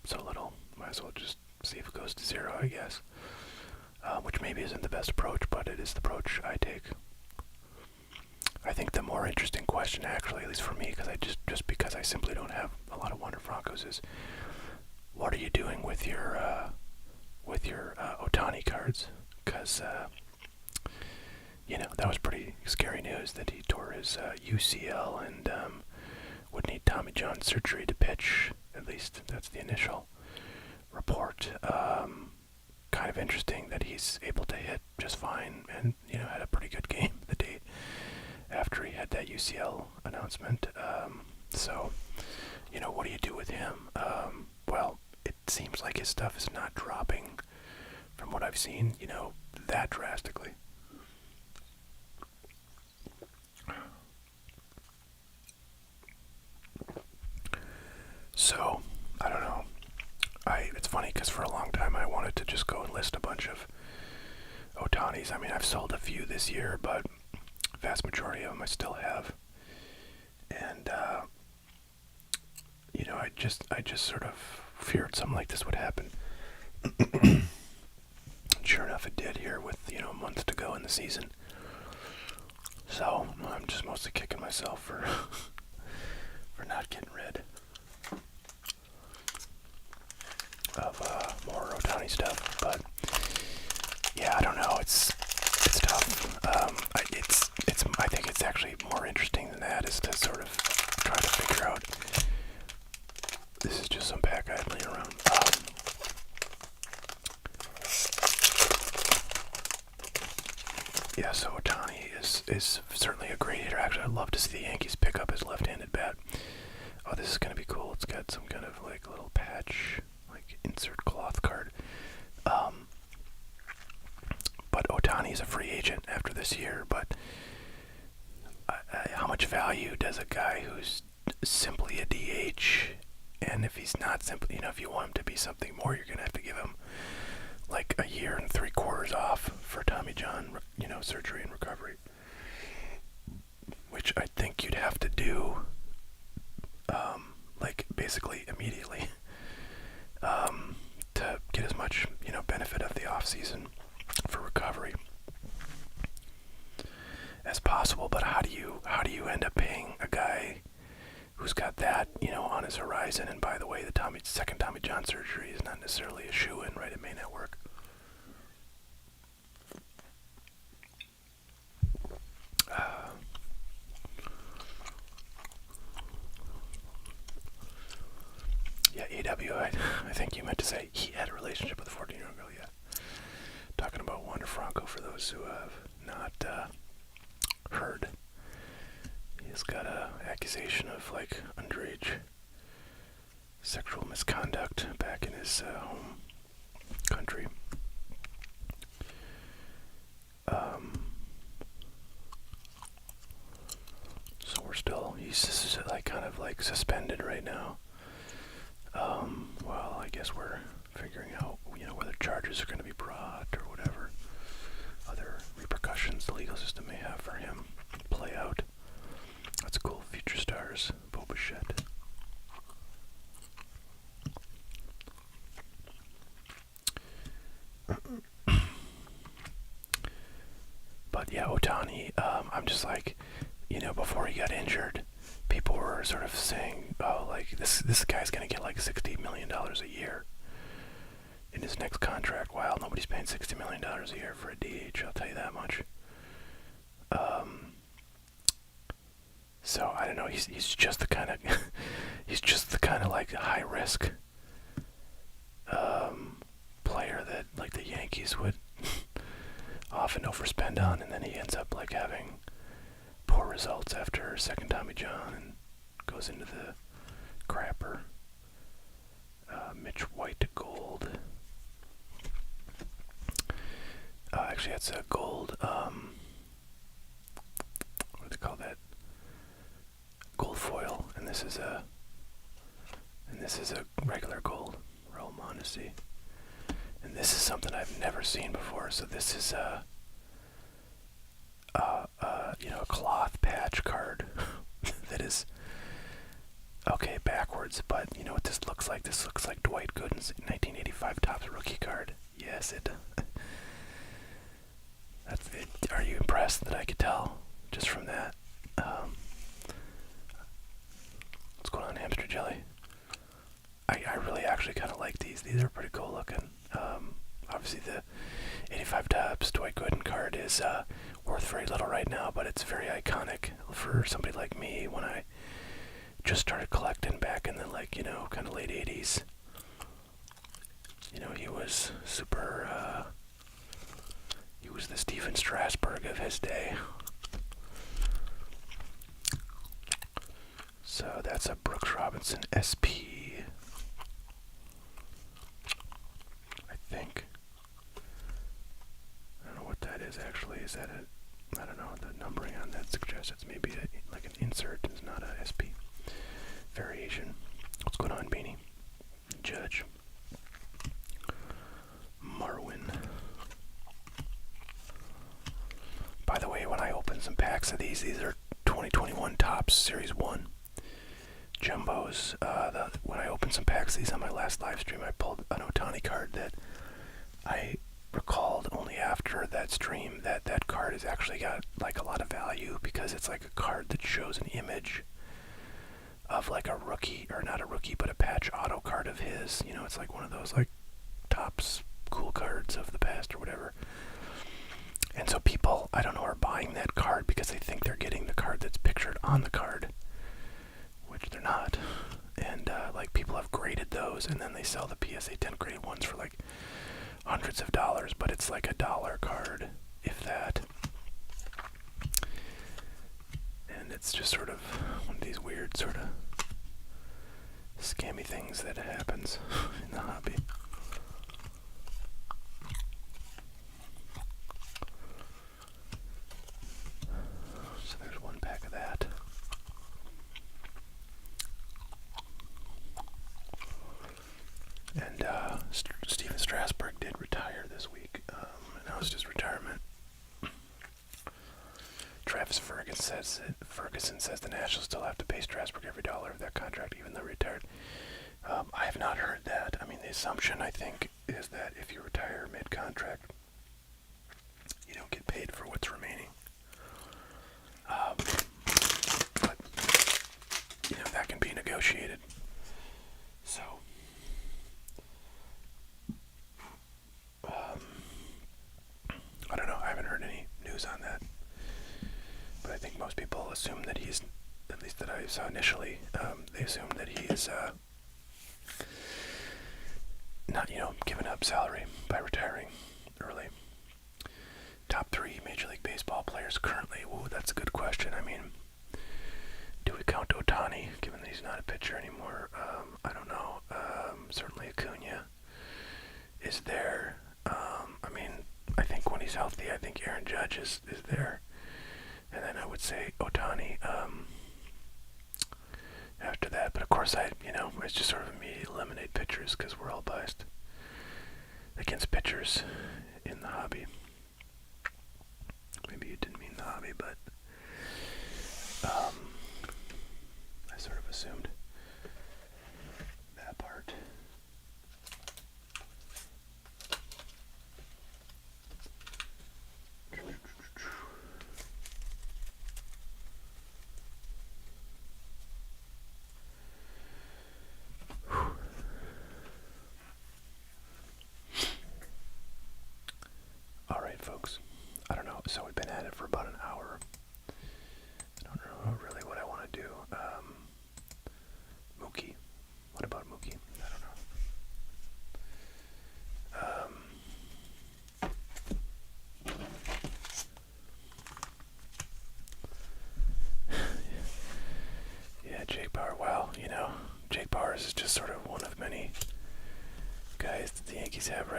so little. Might as well just see if it goes to zero, I guess. Which maybe isn't the best approach, but it is the approach I take. I think the more interesting question, actually, at least for me, because just because I simply don't have a lot of Wander Francos, is what are you doing with your Ohtani cards? Because that was pretty scary news that he tore his UCL and would need Tommy John surgery to pitch. At least that's the initial report. Kind of interesting that he's able to hit just fine and had a pretty good game the day after he had that UCL announcement. So what do you do with him? Well, it seems like his stuff is not dropping from what I've seen, that drastically. So, I don't know. It's funny because for a long time I wanted to just go and list a bunch of Ohtanis. I mean, I've sold a few this year, but vast majority of them I still have. And, I just sort of feared something like this would happen. Sure enough, it did here with, months to go in the season. So, I'm just mostly kicking myself for not getting rid of more Ohtani stuff. But, yeah, I don't know. It's tough. I think it's actually more interesting than that, is to sort of try to figure out. This is just some pack I had laying around. Yeah, so Ohtani is certainly a great hitter. Actually, I'd love to see the Yankees pick up his left-handed bat. Oh, this is going to be cool. It's got some kind of like little patch, like insert cloth card. But Ohtani is a free agent after this year. But how much value does a guy who's simply a DH, and if he's not simply, if you want him to be something more, you're going to have to give him like a year and 3/4 off for Tommy John, surgery and recovery, which I think you'd have to do, like basically immediately, to get as much, benefit of the off season for recovery as possible. But how do you end up paying a guy who's got that, on his horizon? And by the way, the second Tommy John surgery is not necessarily a shoo-in, right? It may not work. Yeah, AW, I think you meant to say he had a relationship with a 14-year-old girl, yeah. Talking about Wander Franco, for those who have not heard. He's got an accusation of, like, underage sexual misconduct back in his home country. So he's like kind of like suspended right now. Well, I guess we're figuring out, whether charges are going to be brought or whatever other repercussions the legal system may have for him play out. That's cool. Future Stars, Boba Fett. But yeah, Ohtani, I'm just like, before he got injured, people were sort of saying, oh, like, this guy's going to get like $60 million a year in his next contract. Wow, nobody's paying $60 million a year for a DH, I'll tell you that much. So I don't know. He's just the kind of like high risk like the Yankees would often overspend on, and then he ends up like having poor results after second Tommy John and goes into the crapper. Mitch White gold. Actually, that's a gold. What do they call that? Gold foil, and this is a regular gold. Roll Mondesi. And this is something I've never seen before. So this is a cloth patch card that is okay backwards. But you know what this looks like? This looks like Dwight Gooden's 1985 Topps rookie card. Yes, it. That's it. Are you impressed that I could tell just from that? What's going on, Hamster Jelly? I really actually kind of like these. These are pretty cool looking. Obviously the 85 Topps Dwight Gooden card is worth very little right now, but it's very iconic for somebody like me when I just started collecting back in the kind of late 80s. He was super, he was the Steven Strasburg of his day. So that's a Brooks Robinson SP. I think. I don't know what that is actually. Is that it? I don't know. The numbering on that suggests it's maybe like an insert. It's not a SP variation. What's going on, Beanie? Judge. Marwin. By the way, when I open some packs of these are 2021 Topps Series 1 Jumbos. When I opened some packs of these on my last live stream, I pulled an Ohtani card that I recalled only after that stream that card has actually got like a lot of value because it's like a card that shows an image of like a rookie, or not a rookie, but a patch auto card of his. It's like one of those like Topps cool cards of the past or whatever. And so people, I don't know, are buying that card because they think they're getting the card that's pictured on the card, which they're not. And like people have graded those, and then they sell the PSA 10 graded ones for like hundreds of dollars, but it's like $1 card, if that. And it's just sort of one of these weird sort of scammy things that happens in the hobby. So there's one pack of that. And Steven Strasburg did retire this week. Announced his retirement. Travis Ferguson says the Nationals still have to pay Strasburg every dollar of that contract, even though retired. I have not heard that. I mean, the assumption, I think, is that if you retire mid-contract, you don't get paid for what's remaining. But, that can be negotiated. So, I don't know. I haven't heard any news on that. But I think most people assume that he's, at least that I saw initially, they assume that he is not, giving up salary by retiring early. Top 3 Major League Baseball players currently. Ooh, that's a good question. I mean, do we count Ohtani, given that he's not a pitcher anymore? I don't know. Certainly Acuna is there. I mean, I think when he's healthy, I think Aaron Judge is there. And then I would say Ohtani after that. But of course, it's just sort of immediately eliminate pitchers because we're all biased against pitchers in the hobby. Maybe you didn't mean the hobby, but I sort of assumed that part. Alright, folks. I don't know. So we've been at it for about an hour. I don't know really what I want to do. Mookie. What about Mookie? I don't know.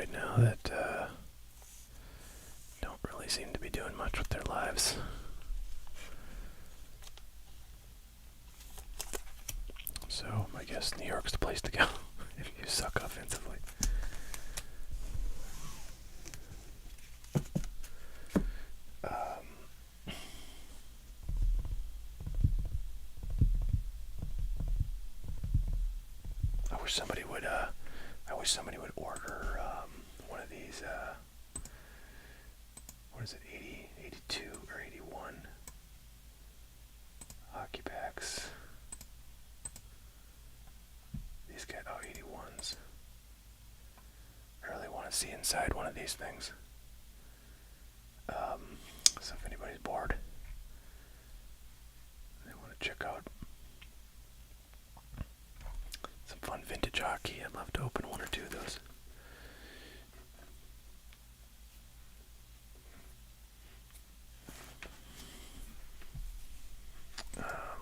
right now that don't really seem to be doing much with their lives. So I guess New York's the place to go if you suck offensively. I wish somebody would order one of these. What is it? 80, 82, or 81 hockey packs. These get 81s. I really want to see inside one of these things. So if anybody's bored, they want to check out some fun vintage hockey, I'd love to open one or two of those.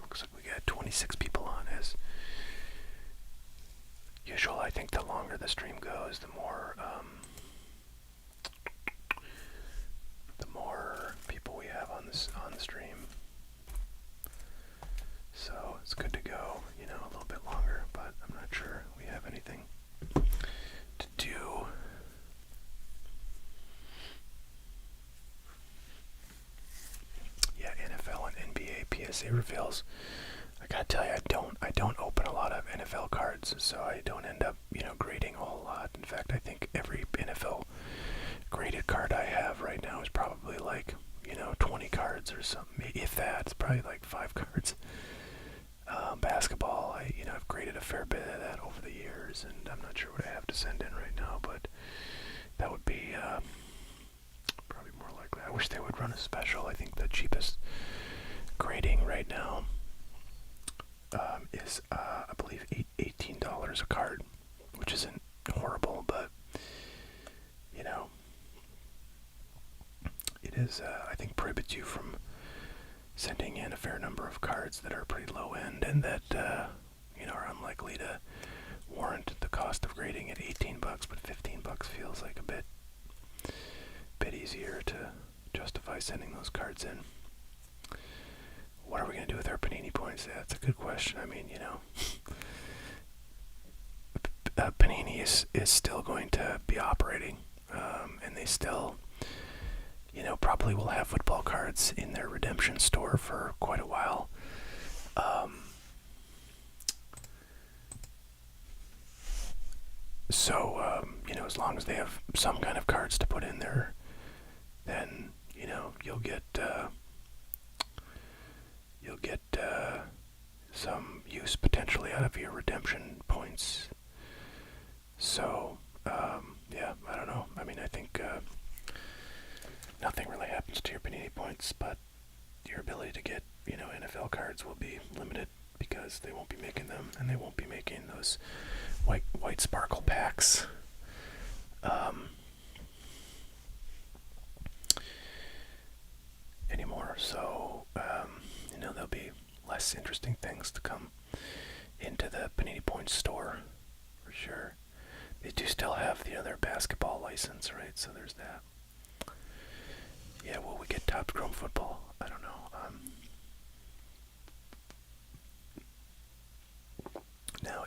Looks like we got 26 people on as usual. I think the longer the stream goes, the more people we have on the stream. So it's good to go, a little bit longer, but I'm not sure we have anything to do. Yeah, NFL and NBA PSA reveals. I gotta tell you, I don't open a lot of NFL cards, so I don't end up, grading a whole lot. In fact, I think every NFL graded card I have right now is probably like, 20 cards or something. If that, it's probably like 5 cards. Basketball, I've graded a fair bit of that over the years, and I'm not sure what I have to send in right now, but that would be probably more likely. I wish they would run a special. I think the cheapest grading right now is, I believe, $18 a card, which isn't horrible, but, it is, I think, prohibits you from sending in a fair number of cards that are pretty low end and that, are unlikely to warrant the cost of grading at $18, but $15 feels like a bit easier to justify sending those cards in. What are we going to do with our Panini points? That's a good question. I mean, Panini is still going to be operating, and they still, probably will have football cards in their redemption store for quite a while. So, as long as they have some kind of cards to put in there, then, you'll get some use potentially out of your redemption points. So, yeah, I don't know. I mean, I think nothing really happens to your Panini points, but your ability to get, NFL cards will be limited because they won't be making them, and they won't be making those white sparkle packs. Anymore. So, there'll be less interesting things to come into the Panini Points store, for sure. They do still have their basketball license, right? So there's that. Yeah, will we get Topps Chrome Football? I don't know. Now,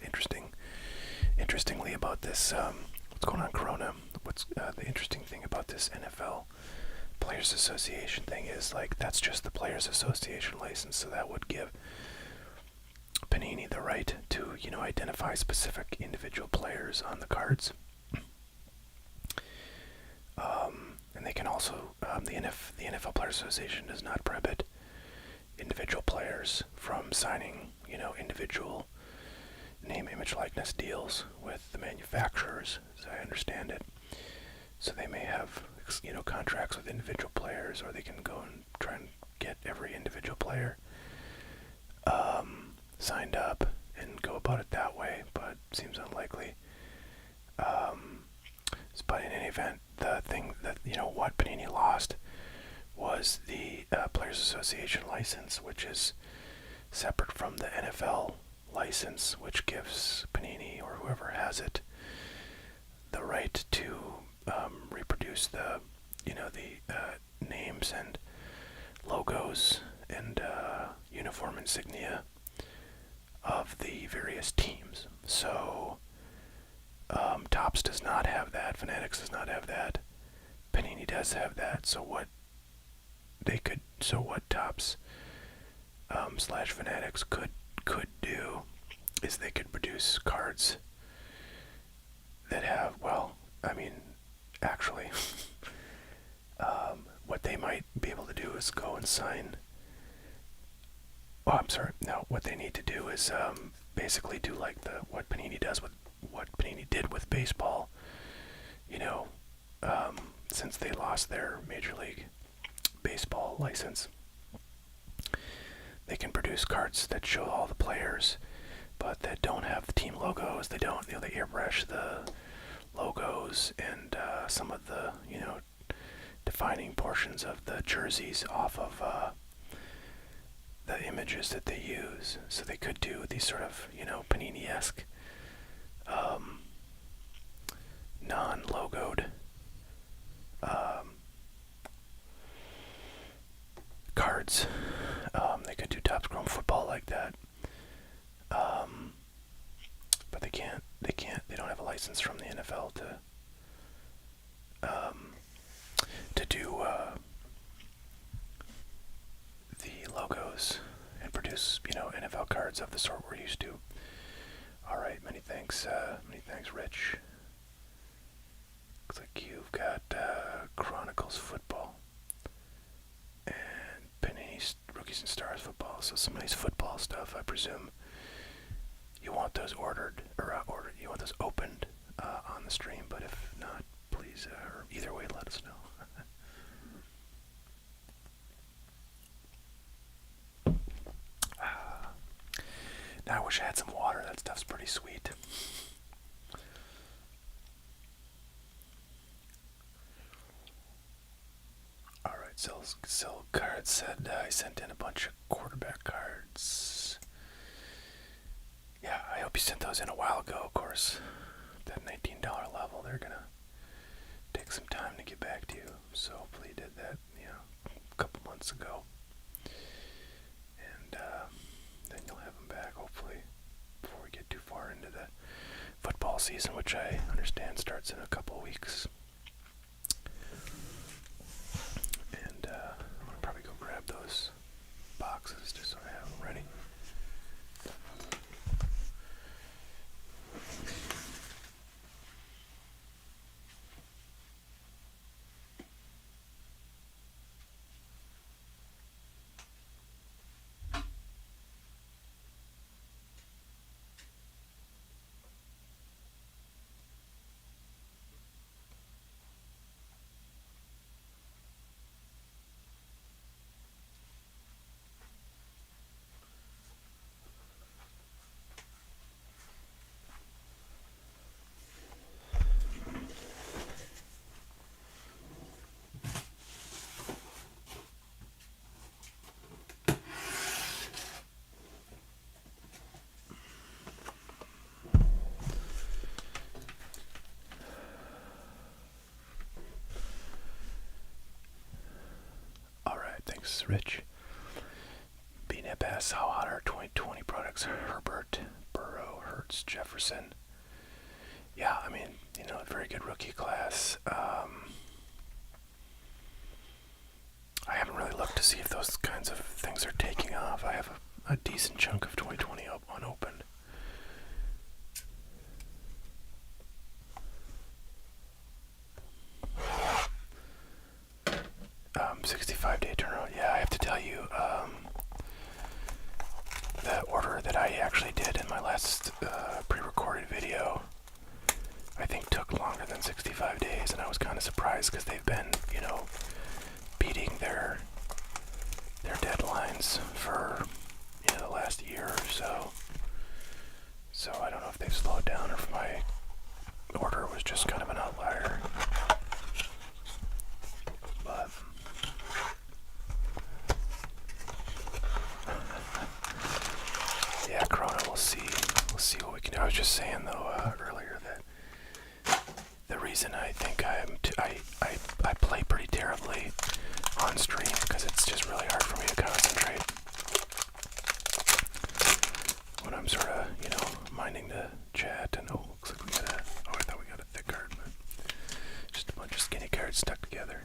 interestingly about this, what's going on, Corona? What's the interesting thing about this NFL Players Association thing is, like, that's just the Players Association license, so that would give Panini the right to, identify specific individual players on the cards. And they can also, the NFL Players Association does not prohibit individual players from signing, individual name, image, likeness deals with the manufacturers, as I understand it. So they may have, contracts with individual players, or they can go and try and get every individual player signed up and go about it that way, but it seems unlikely. But in any event, the thing that, what Panini lost was the Players Association license, which is separate from the NFL license, which gives Panini, or whoever has it, the right to reproduce the, the names and logos and uniform insignia of the various teams. So Topps does not have that. Fanatics does not have that. Panini does have that. So what Topps slash Fanatics could do is they could produce cards that have, well, I mean, actually, what they might be able to do is go and sign. Oh, I'm sorry. No, what they need to do is basically do like what Panini did with baseball. Since they lost their Major League Baseball license, they can produce cards that show all the players, but that don't have the team logos. They don't, they airbrush the logos and some of the, defining portions of the jerseys off of the images that they use. So they could do these sort of, Panini-esque, non-logoed cards. They could do Topps Chrome Football like that. But they can't, they don't have a license from the NFL to do the logos and produce, NFL cards of the sort we're used to. Alright, many thanks, Rich. Looks like you've got Chronicles football and Panini Rookies and Stars football. So some nice football stuff, I presume. You want those ordered, you want those opened on the stream, but if not, please, either way, let us know. Now I wish I had some water. That stuff's pretty sweet. Alright, Sell Cards said I sent in a bunch of quarterback cards. Yeah, I hope you sent those in a while ago, of course. That $19 level, they're gonna take some time to get back to you. So hopefully you did that, a couple months ago. And then you'll have them back, hopefully, before we get too far into the football season, which I understand starts in a couple weeks. And I'm gonna probably go grab those boxes just so I have them ready. Thanks, Rich. BNEP asks how hot are 2020 products? Herbert, Burrow, Hurts, Jefferson. Yeah, I mean, a very good rookie class. I haven't really looked to see if those kinds of things are taking off. I have a decent chunk of 2020 unopened. 65-day turnaround. Yeah, I have to tell you, the order that I actually did in my last pre-recorded video, I think took longer than 65 days, and I was kind of surprised because they've been, beating their deadlines for, the last year or so. So I don't know if they've slowed down or if my order was just kind of an outlier. But yeah, Corona, we'll see what we can do. I was just saying though earlier that the reason I think I'm on stream because it's just really hard for me to concentrate when I'm sort of, minding the chat. And looks like we got I thought we got a thick card, but just a bunch of skinny cards stuck together.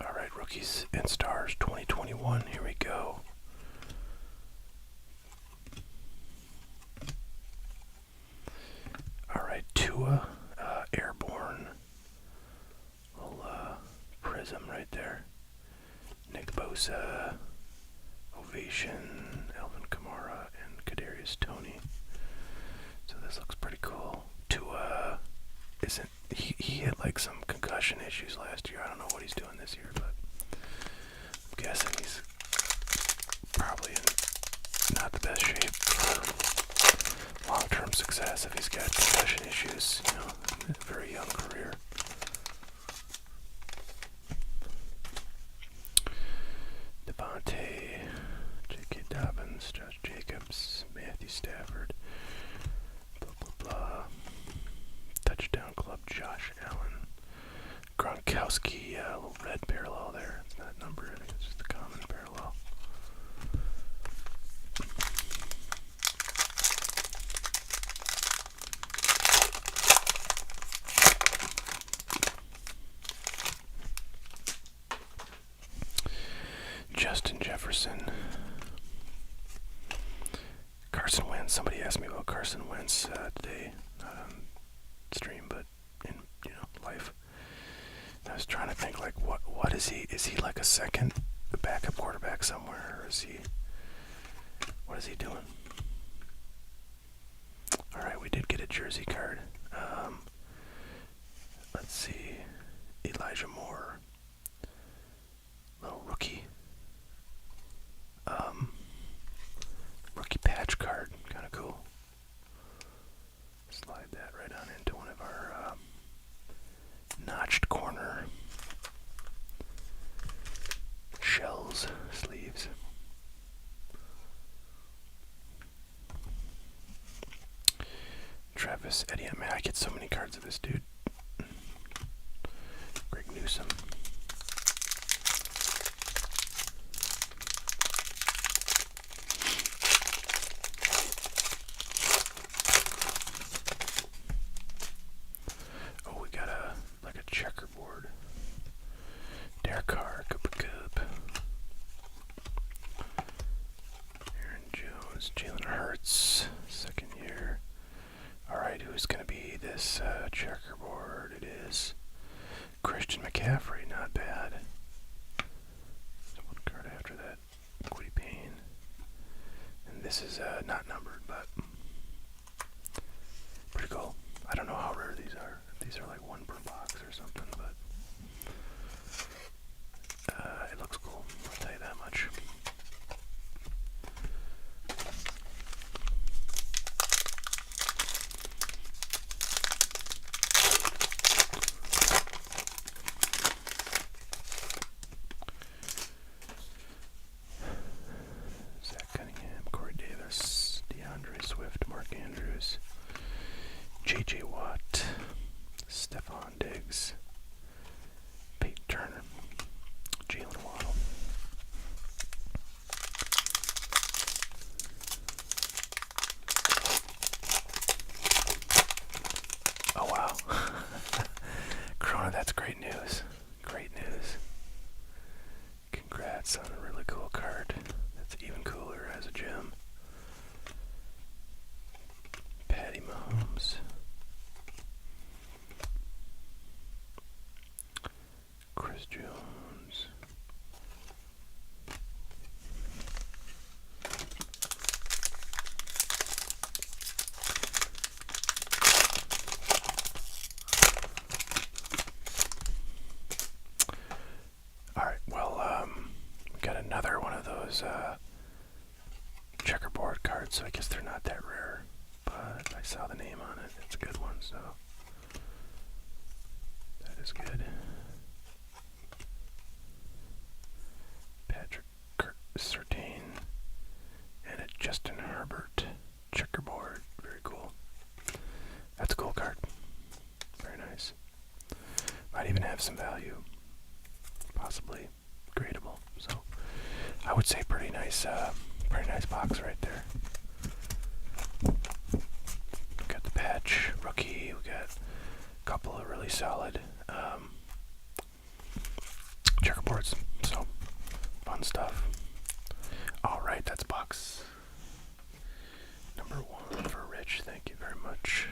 Alright, Rookies and Stars 2021, here we go. Alright, Tua, Airborne, little prism right there. Nick Bosa, Ovation, Alvin Kamara, and Kadarius Toney. So this looks pretty cool. Tua isn't, he had like some concussion issues last year. I don't know what he's doing this year, but I'm guessing he's probably in not the best shape for long-term success if he's got concussion issues, in a very young career. Devontae, J.K. Dobbins, Josh Jacobs, Matthew Stafford, blah, blah, blah. Touchdown Club, Josh Allen. Gronkowski, a little red parallel there. It's not numbered, I think it's just a common parallel. Justin Jefferson. Carson Wentz. Somebody asked me about Carson Wentz today. Not on stream, but in, life. And I was trying to think, like, what is he? Is he like a backup quarterback somewhere? Or is he, what is he doing? Alright, we did get a jersey card. Let's see. Elijah Moore. Little rookie. Rookie patch card. Kind of cool. Slide that right on into one of our notched corner shells, sleeves. Travis Etienne. Man, I get so many cards of this dude. Greg Newsome. Oh, we got a checkerboard. Derek Carr, Cooper Kupp. Aaron Jones, Jalen Hurts, second year. Alright, who's going to be this checkerboard? It is Christian McCaffrey, not bad. One card after that, Quiddy Payne. And this is not numbered, but pretty cool. I don't know how rare these are. These are like one per box or something, but it looks cool, I'll tell you that much. Zach Cunningham, Corey Davis, DeAndre Swift, Mark Andrews, J.J. Watt, Stephon Diggs, Peyton Turner, Jalen Waddle. Oh wow. Corona, that's great news. Great news. Congrats on a really cool card. That's even cooler as a gem. Patty Mahomes. Chris Jones. Alright, well, we got another one of those checkerboard cards, so I guess they're not that rare. But I saw the name on it. It's a good one, so that is good. Patrick Surtain and a Justin Herbert checkerboard. Very cool. That's a cool card. Very nice. might even have some value, possibly gradable. So I would say pretty nice box right there. We got the patch rookie. We got a couple of really solid checkerboards. So fun stuff. All right, that's box number 1 for Rich. Thank you very much.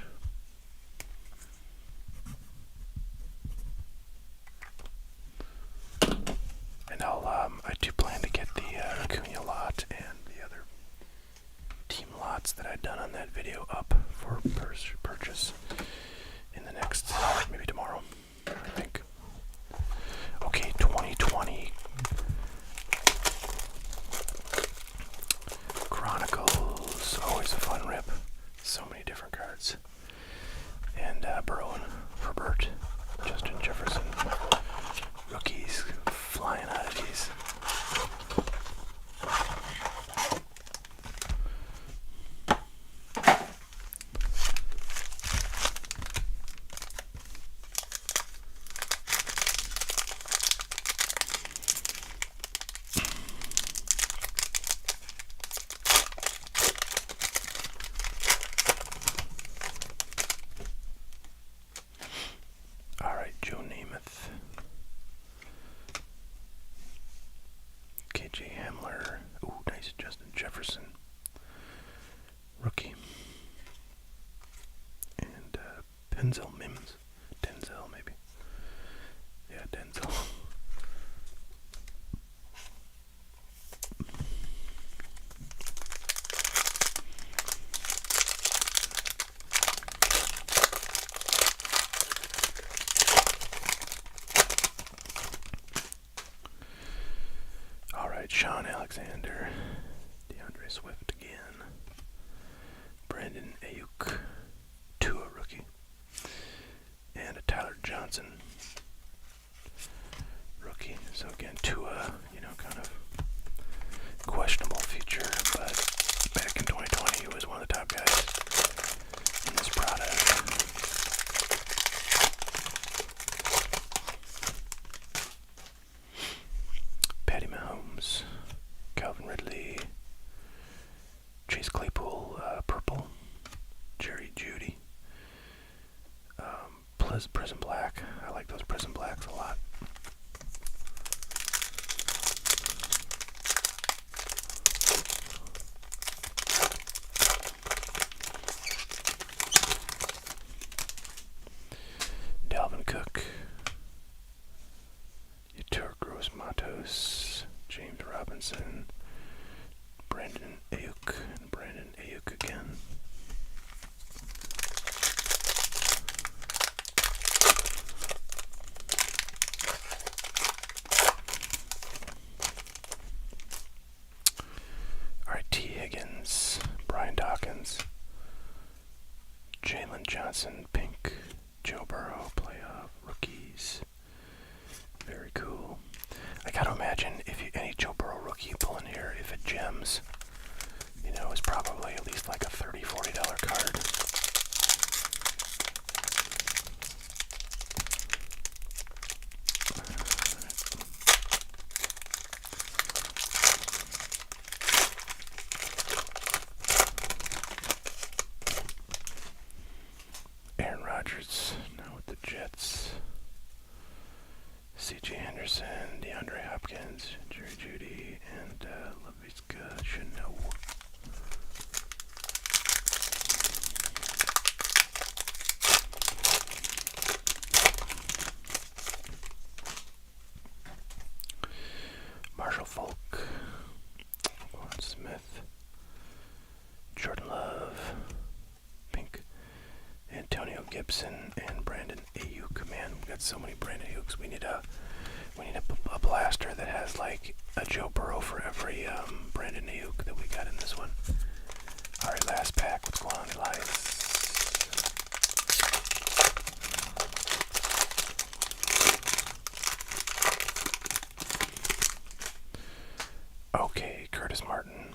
And I do plan to get the Acuna lot and the other team lots that I'd done on that video up for purchase in the next, maybe tomorrow, I think. Okay, 2020 Chronicles, always a fun rip. So many different cards. And Burrow and Herbert, Justin Jefferson, rookies flying out of these. Alright, Joe Namath, KJ Hamler, ooh, nice, Justin Jefferson, rookie, and Denzel Mims, Denzel maybe, yeah, Denzel. Sean Alexander, DeAndre Swift again, Brandon Ayuk, Tua rookie, and a Tyler Johnson rookie. So again, Tua, kind of questionable future, but back in 2020 he was one of the top guys in this product. Patty Mahomes, Calvin Ridley, Chase Claypool, purple, Jerry Jeudy, Prism Black. I like those Prism Blacks a lot. Dalvin Cook, Yetur Gross-Matos, James Robinson, Brandon Ayuk, and Brandon Ayuk again. Alright, T. Higgins, Brian Dawkins, Jalen Johnson, pink, Joe Burrow, playoff rookies. Very cool. I gotta imagine if any Joe Burrow rookie you pull in here, if it gems, it's probably at least like a $30, $40 card. Aaron Rodgers, now with the Jets. C.J. Anderson, DeAndre Hopkins, Jerry Jeudy, and Laviska Shenault. Marshall Falk, Quan Smith, Jordan Love, pink, Antonio Gibson, and Brandon Ayuk. Man, we got so many Brandon Ayuks. We need a blaster that has like a Joe Burrow for every Brandon Ayuk that we got in this one. Alright, last pack. What's going on, Elias? Okay, Curtis Martin,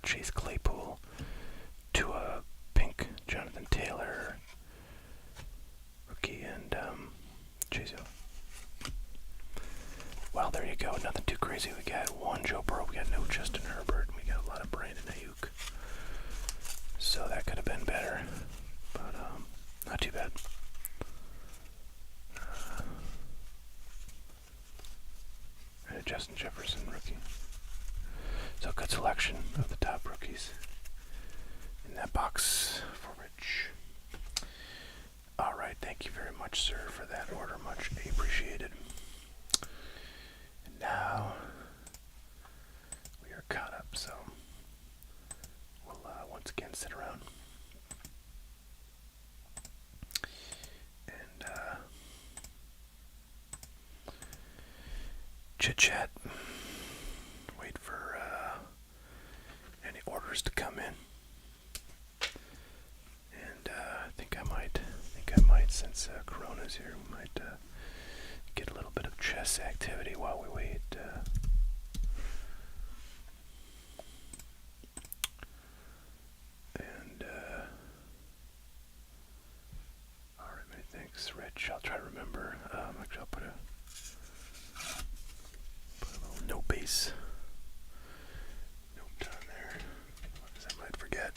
Chase Claypool, Tua, pink, Jonathan Taylor, rookie, and Jeez. Well, there you go. Nothing too crazy. We got one Joe Burrow. We got no Justin Herbert. We got a lot of Brandon Ayuk. So that could have been better. But, not too bad. Justin Jefferson, rookie. So good selection of the top rookies in that box for Rich. All right, thank you very much, sir, for that order. Much appreciated. And now we are caught up, so we'll once again sit around and chit-chat, wait for any orders to come in. And I think I might, since Corona's here, we might get a little bit of chess activity while we wait. All right, many thanks, Rich. I'll try to remember. Actually, I'll put a little note base note on there, because I might forget.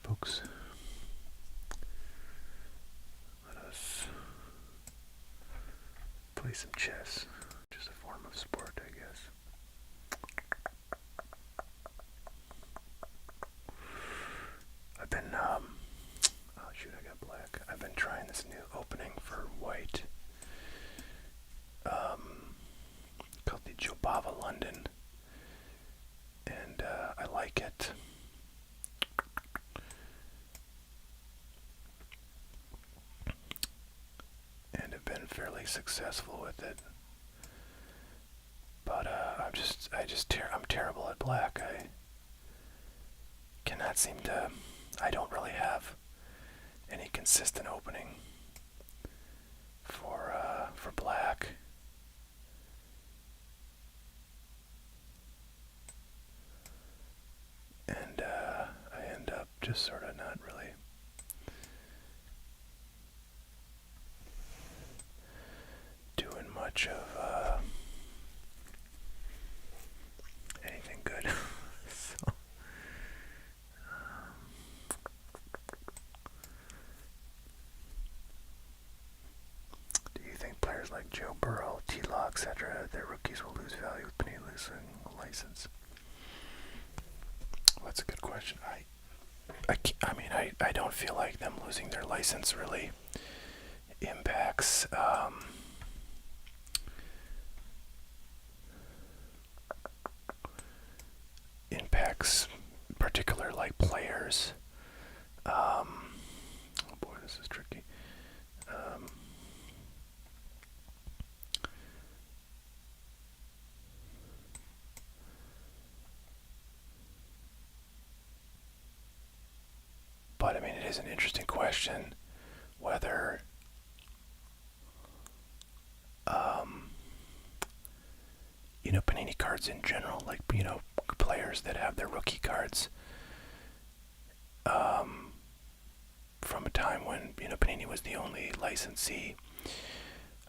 Folks, let us play some chess. Just a form of sport, I guess. I've been, oh shoot, I got black. I've been trying this new opening for white, called the Jobava London, and I like it. Been fairly successful with it, but I'm terrible at black. I cannot seem to. I don't really have any consistent opening for black. And I end up just sort of not really doing much of anything good. So, do you think players like Joe Burrow, T-Law, etc., their rookies will lose value with Panini losing a license? Well, that's a good question. I don't feel like them losing their license really impacts particular like players. Oh boy, this is tricky. But I mean, it is an interesting question whether Panini cards in general, like players that have their rookie cards from a time when Panini was the only licensee.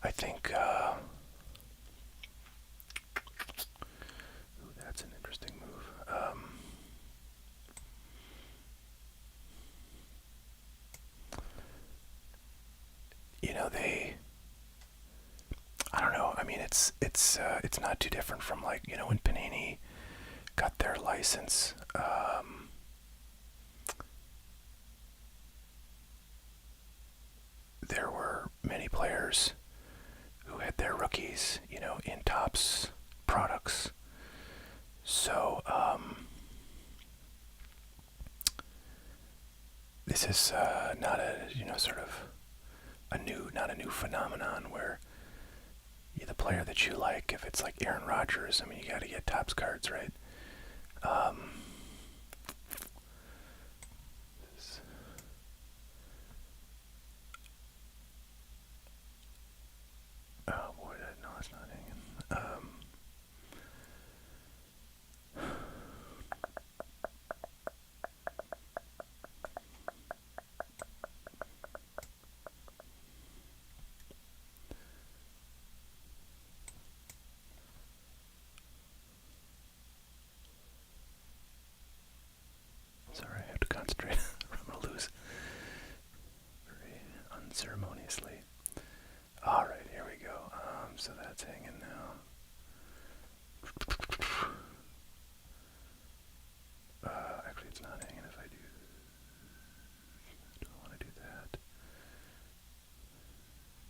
I think that's an interesting move. I don't know. I mean, it's not too different from like when Panini got their license. There were many players who had their rookies, in Topps products. So this is not a sort of not a new phenomenon where the player that you like, if it's like Aaron Rodgers, I mean, you got to get Topps cards, right? straight. I'm gonna lose very unceremoniously. All right, here we go. So that's hanging now. Actually, it's not hanging if I do. Do I want to do that?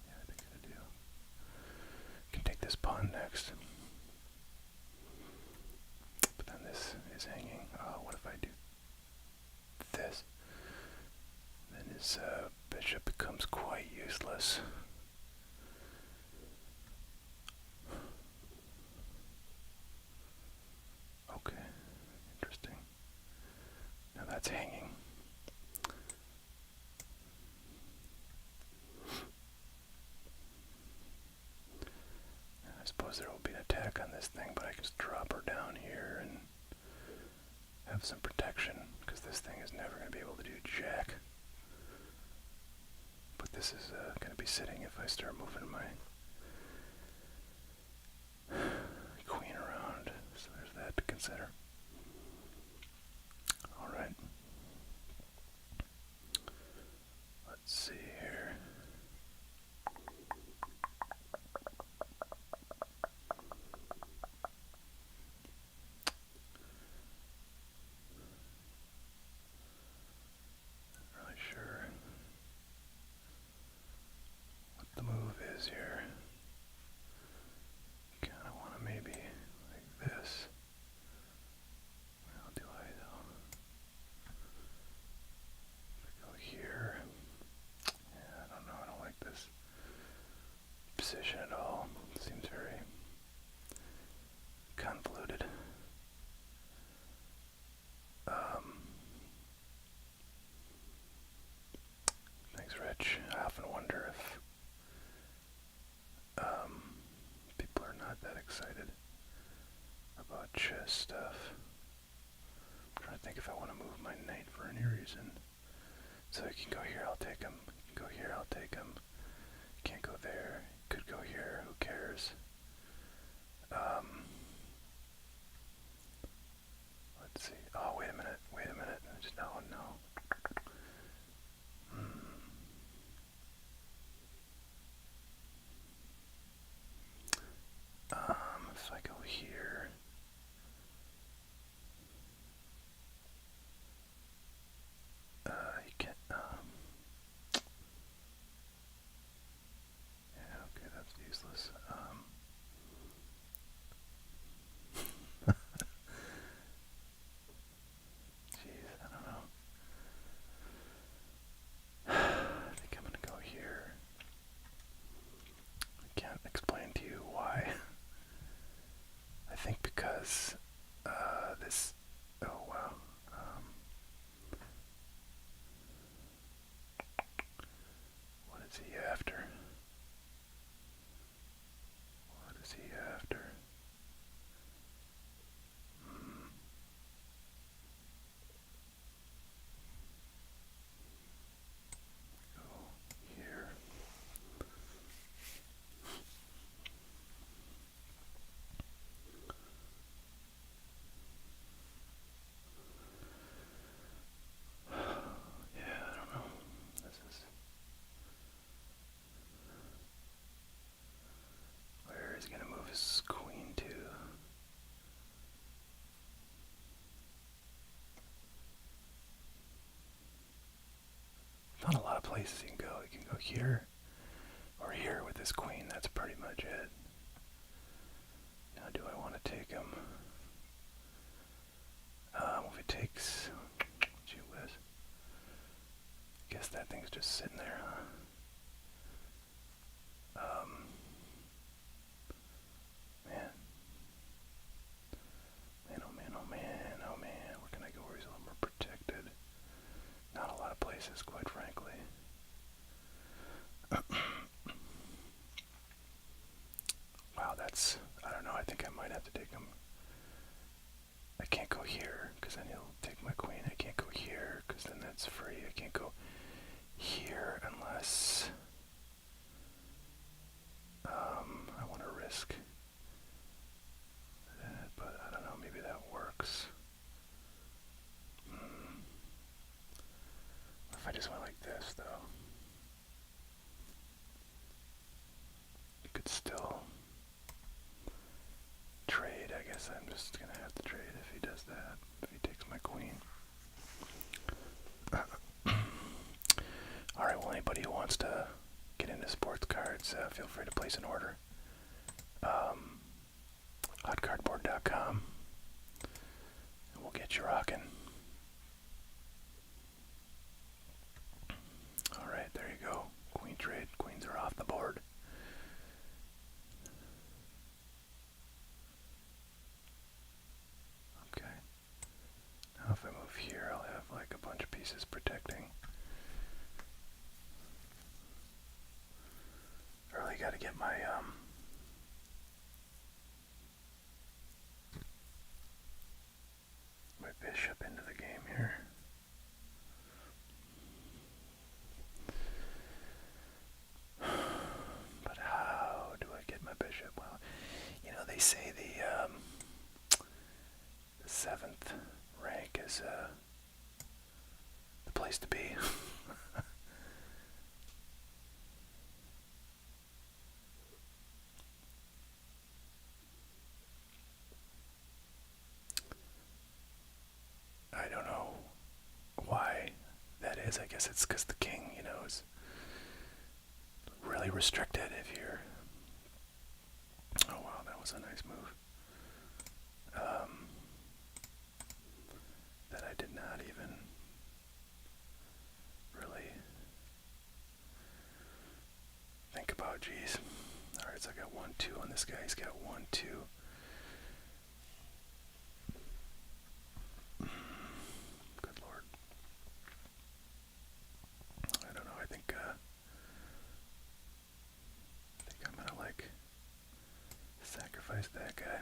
Yeah, I think I do. Can take this pawn next. But then this is hanging. What if I do this? Then his bishop becomes quite useless. Okay, interesting. Now that's hanging. I suppose there will be an attack on this thing, but I can just drop her down here and have some protection, because this thing is never going to be able to do jack. But this is going to be sitting if I start moving my queen around, so there's that to consider. Alright. Let's see here. Not really sure what the move is here. Kinda wanna maybe like this. How do I though? If I go here. Yeah, I don't know, I don't like this position at all. It seems very convoluted. Thanks, Rich. I often wonder if people are not that excited about chess stuff. I'm trying to think if I want to move my knight for any reason. So he can go here, I'll take him. He can go here, I'll take him. Can't go there. Could go here, who cares? Let's see. Oh, wait a minute. Oh, no. If I go here, you can't, yeah, okay, that's useless. Jeez, I don't know. I think I'm gonna go here. I can't explain to you why. I think because this. Oh wow. What is he after? What is he after? Go here. Yeah, I don't know. This is. Where is he gonna move his queen to? Not a lot of places he can go. He can go here or here with his queen. That's pretty much it. Now, do I want to take him? If it takes, gee whiz. Guess that thing's just sitting there, huh? Man. Man, oh man, oh man, oh man. Where can I go where he's a little more protected? Not a lot of places, quite frankly. Wow, that's, I don't know, I think I might have to take him. I can't go here, because then he'll take my queen. I can't go here, because then that's free. I can't go here guess I'm just gonna have to trade if he does that. If he takes my queen. Alright, well, anybody who wants to get into sports cards, feel free to place an order. Hotcardboard.com. And we'll get you rocking. Alright, there you go. Queen trade. Queens are off the board. Okay. Now if I move here, I'll have like a bunch of pieces protecting. Really gotta get my my bishop into the game here. But how do I get my bishop? Well, you know, they say the 7th rank is the place to be. I don't know why that is. I guess it's because the king, you know, is really restricted if you're... Oh wow, that was a nice move. That I did not even really think about. Geez. Alright, so I got 1-2 on this guy. He's got 1-2. Good lord. I don't know. I think I'm gonna like sacrifice that guy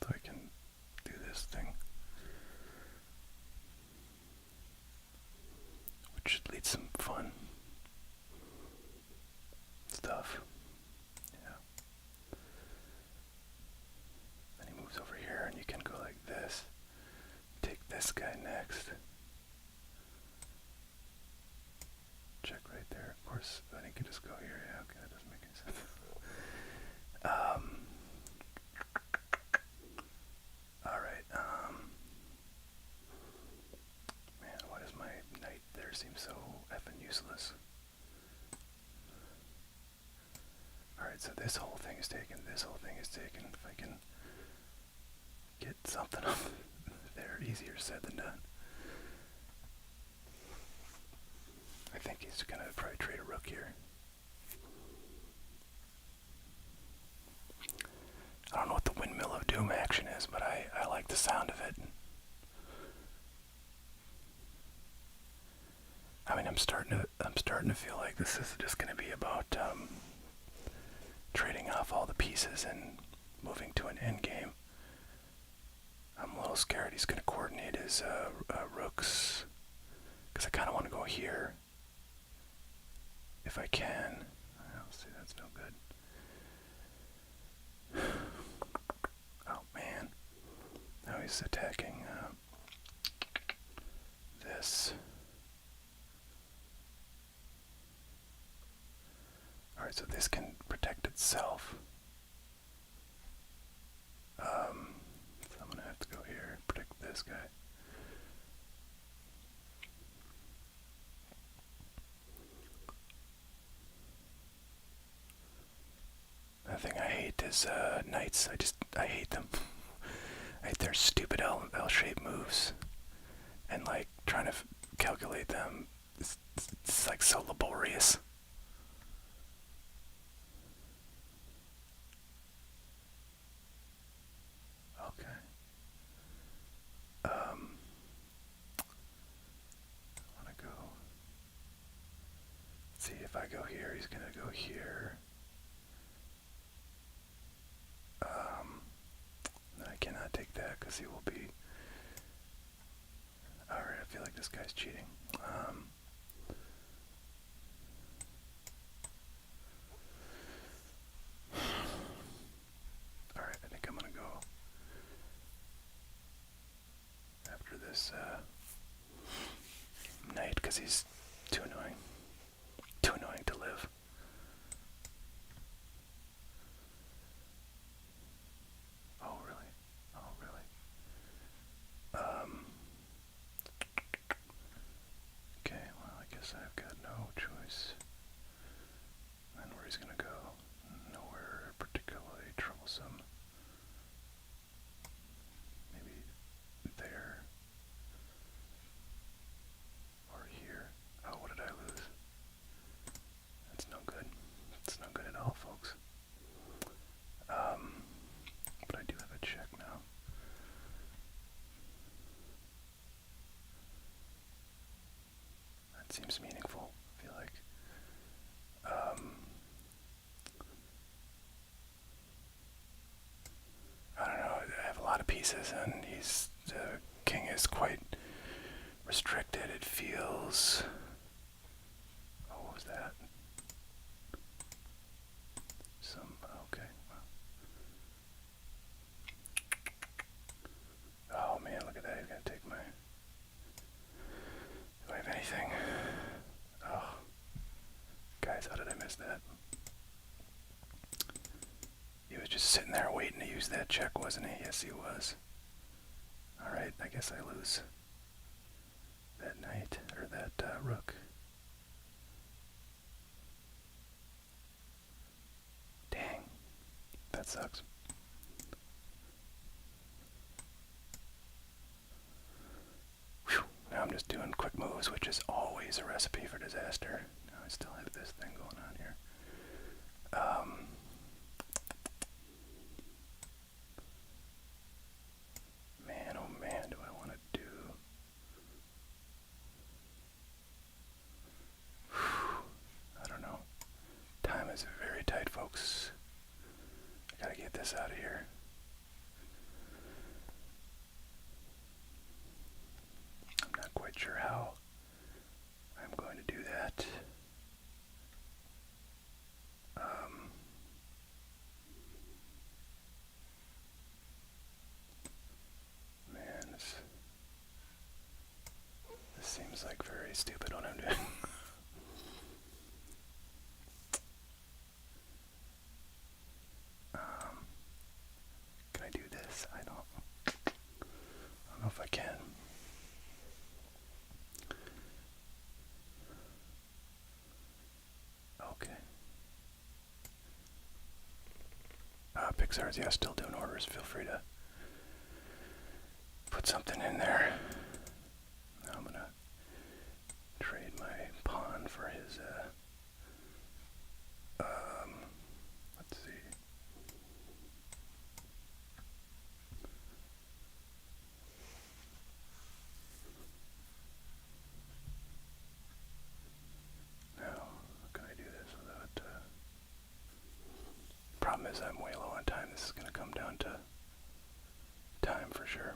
so I can do this thing, which should lead some fun stuff. Yeah. Then he moves over here, and you can go like this. Take this guy next. Check right there. Of course, then he can just go here. Yeah, okay, that doesn't make any sense. Alright, man, why does my knight there seem so effing useless? Alright, so this whole thing is taken, this whole thing is taken. If I can get something up there, easier said than done. I think he's gonna probably trade a rook here. I don't know what the Windmill of Doom action is, but I like the sound of it. I mean, I'm starting to feel like this is just going to be about trading off all the pieces and moving to an end game. I'm a little scared he's going to coordinate his rooks, because I kind of want to go here if I can. I'll see, that's no good. Oh man, now he's attacking this. Alright, so this can protect itself. So I'm gonna have to go here, protect this guy. The thing I hate is knights. I hate them. I hate their stupid L-shaped moves. And like trying to calculate them, it's like so laborious. Okay. I want to go. Let's see, if I go here, he's gonna go here. I cannot take that because he will be... Alright, I feel like this guy's cheating. Alright, I think I'm gonna go after this knight because he's too annoying. Too annoying to live. Oh, really? choice. And where he's gonna go, nowhere particularly troublesome. Maybe there. Or here. Oh, what did I lose? That's no good. It's no good at all, folks. But I do have a check now. That seems meaningful, I feel like. I don't know, I have a lot of pieces, and the king is quite restricted, it feels. Oh, what was that? Okay. Oh man, look at that, he's gonna take my... Do I have anything? Oh. Guys, how did I miss that? He was just sitting there waiting to use that check, wasn't he? Yes, he was. Alright, I guess I lose that knight, or that rook. Dang. That sucks. Whew. Now I'm just doing quick moves, which is always a recipe for disaster. Now I still have this thing going on here. Man, oh man, do I want to do... I don't know. Time is very tight, folks. I gotta get this out of here. I'm not quite sure how I'm going to do that. Man, this seems like very stupid what I'm doing. Can I do this? I don't know if I can. Okay. Pixar's, yeah, still doing orders. Feel free to put something in there. Now I'm gonna trade my pawn for his, let's see. Now, how can I do this without, problem is I'm way low on time. This is gonna come down to time for sure.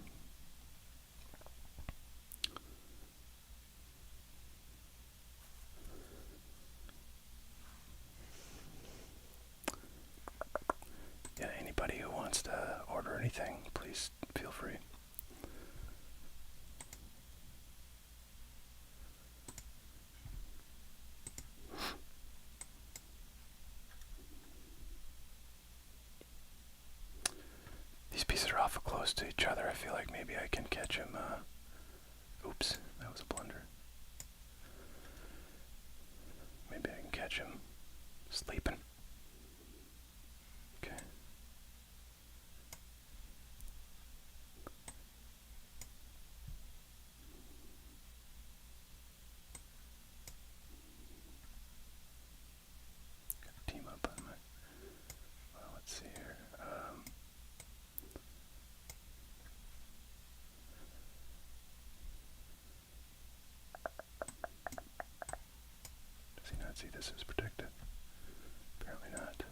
Yeah, anybody who wants to order anything, please feel free. These pieces are awful close to each other. I feel like maybe I can catch him. Oops, that was a blunder. Maybe I can catch him sleeping. Okay. Gotta team up on my... Well, let's see here. Does he not see this as protected? Apparently not.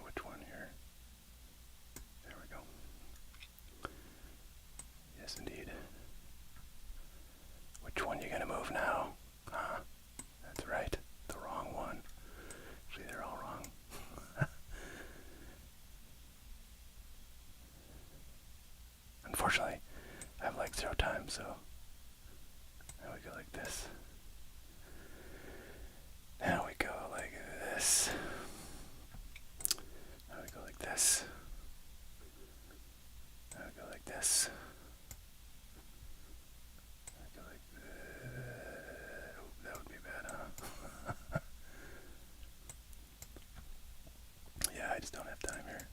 Which one here? There we go. Yes, indeed. Which one you gonna move now? That's right. The wrong one. Actually, they're all wrong. Unfortunately, I have like 0 time, so now we go like this. Now we go like this. Now we go like this. Now we go like this. just don't have time here.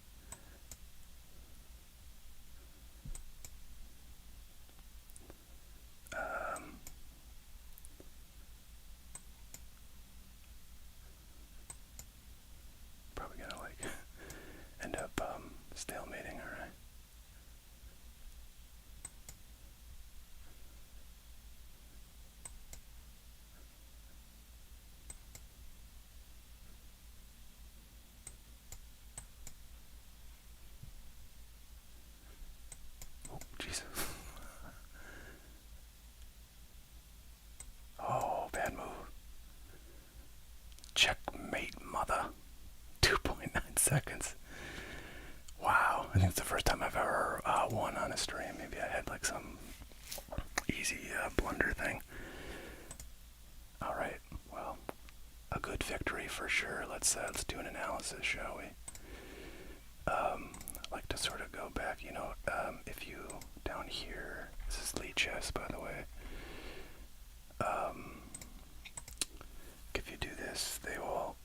Probably gonna like end up stalemating, alright. Oh, jeez. Oh, bad move. Checkmate, mother. 2.9 seconds. Wow, I think it's the first time I've ever won on a stream. Maybe I had like some easy blunder thing. Alright, well, a good victory for sure. Let's do an analysis, shall we? I'd like to sort of go back, you know, if you, down here, this is lead chess, by the way. If you do this, they will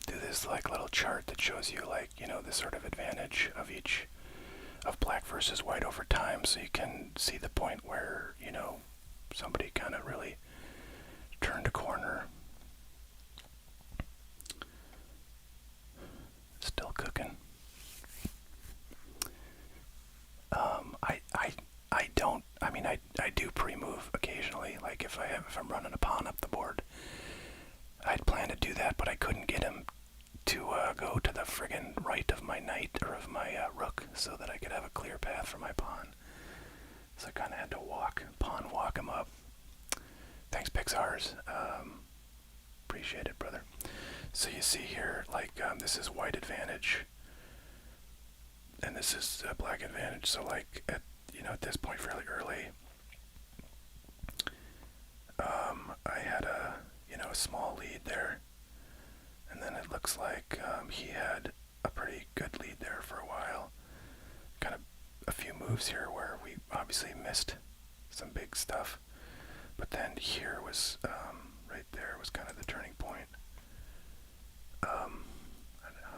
do this like little chart that shows you like, you know, the sort of advantage of each, of black versus white over time, so you can see the point where, you know, somebody kind of really turned a corner. Still cooking. I don't, I mean, I do pre-move occasionally, like if I'm running a pawn up the board, I'd plan to do that, but I couldn't get him to go to the friggin' right of my knight, or of my rook, so that I could have a clear path for my pawn. So I kind of had to pawn walk him up. Thanks, Pixars. Appreciate it, brother. So you see here, like, this is white advantage, and this is black advantage. So like, at, you know, at this point fairly early, I had a, you know, a small lead there, and then it looks like he had a pretty good lead there for a while. Kind of a few moves here where we obviously missed some big stuff, but then here was right there was kind of the turning point. How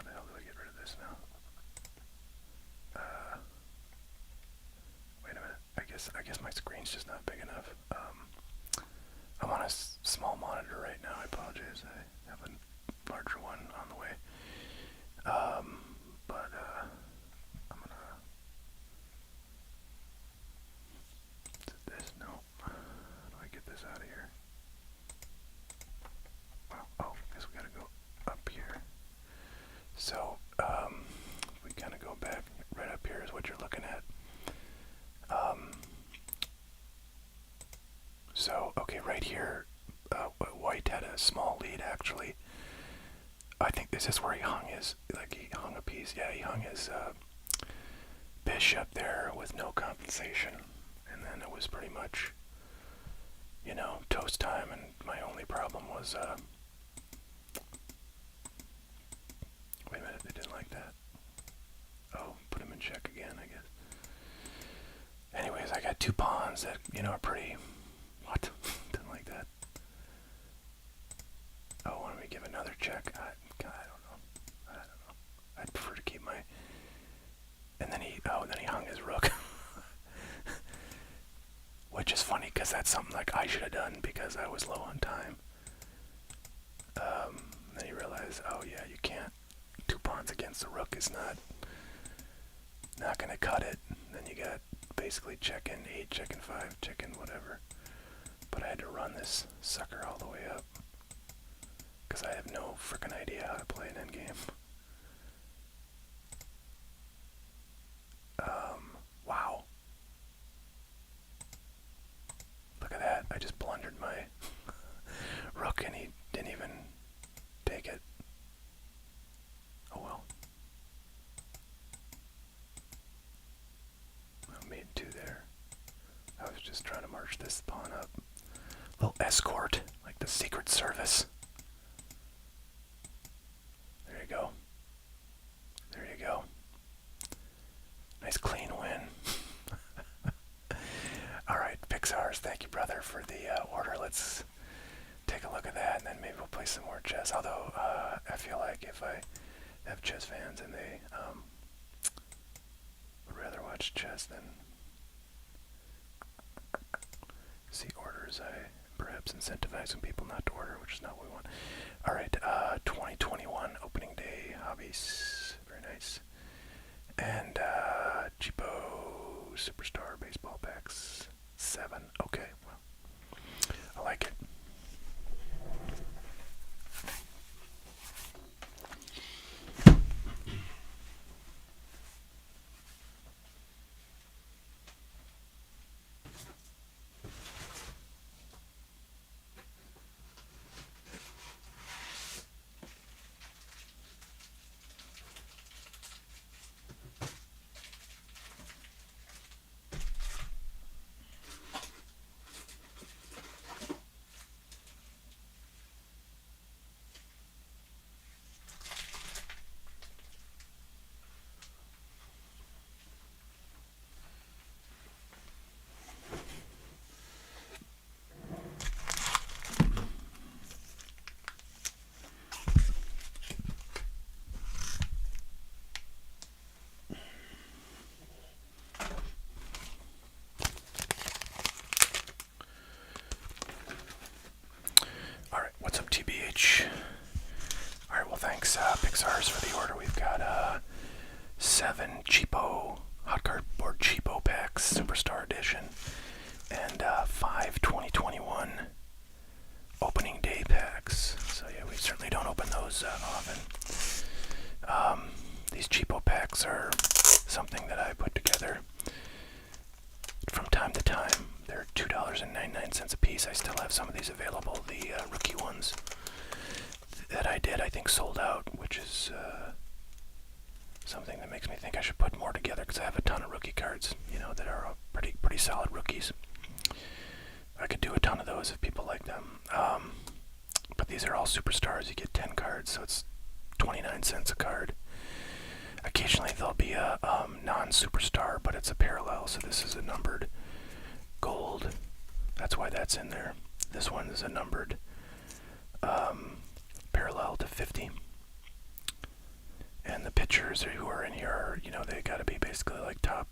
the hell do I get rid of this now? Wait a minute. I guess my screen's just not big enough. I'm on a small monitor right now. I apologize. I have a larger one on the way. But I'm gonna. Is it this? No. How do I get this out of here? Wow. Oh, I guess we gotta go up here. So, we kind of go back. Right up here is what you're looking at. So, okay, right here, white had a small lead, actually. I think this is where he hung his, like, he hung a piece. Yeah, he hung his bishop there with no compensation. And then it was pretty much, you know, toast time, and my only problem was, wait a minute, they didn't like that. Oh, put him in check again, I guess. Anyways, I got two pawns that, you know, are pretty, what? Didn't like that. Oh, why don't we give another check? I don't know. I'd prefer to keep my, and then he hung his rook. Which is funny, because that's something like I should have done because I was low on time. Then you realize, oh yeah, you can't. Two pawns against the rook is not gonna cut it. Then you got basically check in 8, check in 5, check in whatever. But I had to run this sucker all the way up, because I have no frickin' idea how to play an endgame. Wow. Look at that, I just blundered my rook and he didn't even take it. Oh well. I made 2 there. I was just trying to march this pawn up. Little escort, like the Secret Service. There you go. There you go. Nice clean win. Alright, Pixars, thank you, brother, for the order. Let's take a look at that, and then maybe we'll play some more chess. Although, I feel like if have chess fans and they would rather watch chess than see orders. I perhaps incentivizing people not to order, which is not what we want. Alright, 2021 opening day hobbies. Very nice. And cheapo superstar baseball packs. 7. Okay, well, I like it. Alright, what's up, TBH? Alright, well, thanks, Pixars, for the order. We've got 7 cheapo hot cardboard cheapo packs, Superstar Edition, and 5 2021 opening day packs. So yeah, we certainly don't open those often. These cheapo packs are something that I put together from time to time. They're $2.99 a piece. I still have some of these available. The rookie ones that I did, I think, sold out, which is something that makes me think I should put more together, because I have a ton of rookie cards, you know, that are pretty solid rookies. I could do a ton of those if people like them. But these are all superstars. You get 10 cards, so it's 29 cents a card. Occasionally there'll be a non-superstar, but it's a parallel, so this is a numbered gold. That's why that's in there. This one is a numbered parallel to 50. And the pitchers who are in here are, you know, they gotta be basically like top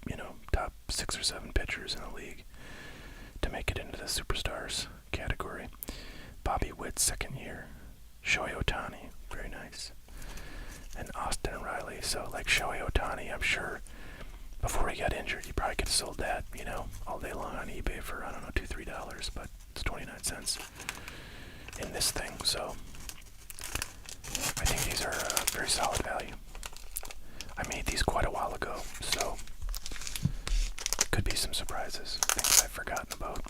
6 or 7 pitchers in the league to make it into the superstars category. Bobby Witt, second year. Shohei Ohtani, very nice. And Austin Riley. So like Shohei Ohtani, I'm sure before he got injured, he probably could have sold that, you know, all day long on eBay for, I don't know, $2-3, but it's 29 cents in this thing. So I think these are very solid value. I made these quite a while ago, so could be some surprises, things I've forgotten about.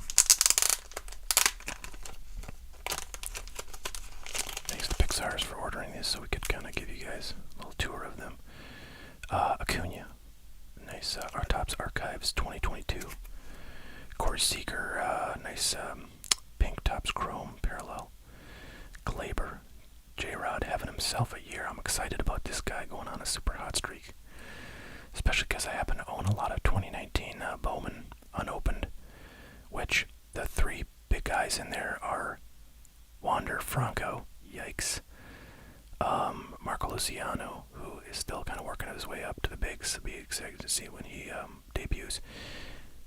Thanks to Pixars for ordering these so we could kind of give you guys a little tour of them. Acuna, nice. Our Topps Archives 2022. Corey Seager, nice pink Topps Chrome parallel. Glaber, J-Rod having himself a year. I'm excited about this guy going on a super hot streak, especially because I happen to own a lot of 2019 Bowman unopened, which the 3 big guys in there are Wander Franco, yikes, Marco Luciano, who is still kind of working his way up to the bigs. I'll be excited to see when he debuts,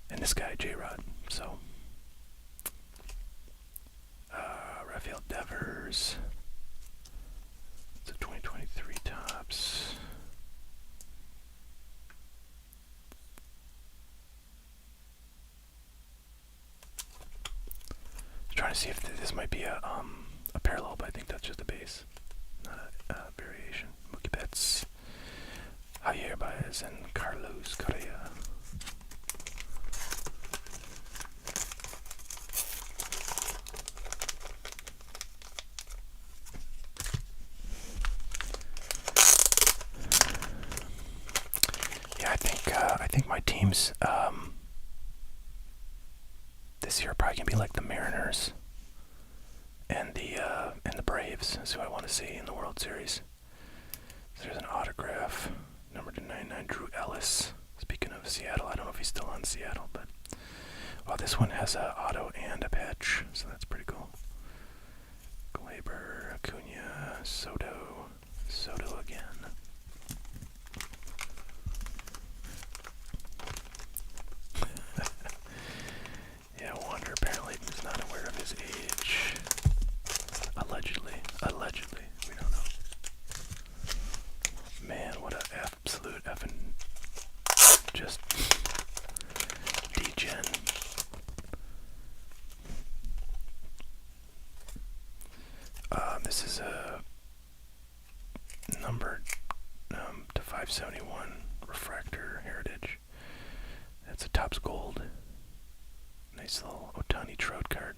and this guy J-Rod. So Rafael Devers, it's a 2023 Topps. Trying to see if this might be a parallel, but I think that's just a base, not a variation. Mookie Betts, Javier Baez, and Carlos Correa. Yeah, I think my teams this year are probably gonna be like the Mariners and the Braves. That's who I want to see in the World Series. So there's an autograph, number 299, Drew Ellis. Speaking of Seattle, I don't know if he's still on Seattle, but well, this one has a auto and a patch, so that's pretty cool. Glaber, Acuna, Soto again. just degen. This is a numbered to 571 refractor heritage. That's a Topps Gold. Nice little Otani Trout card.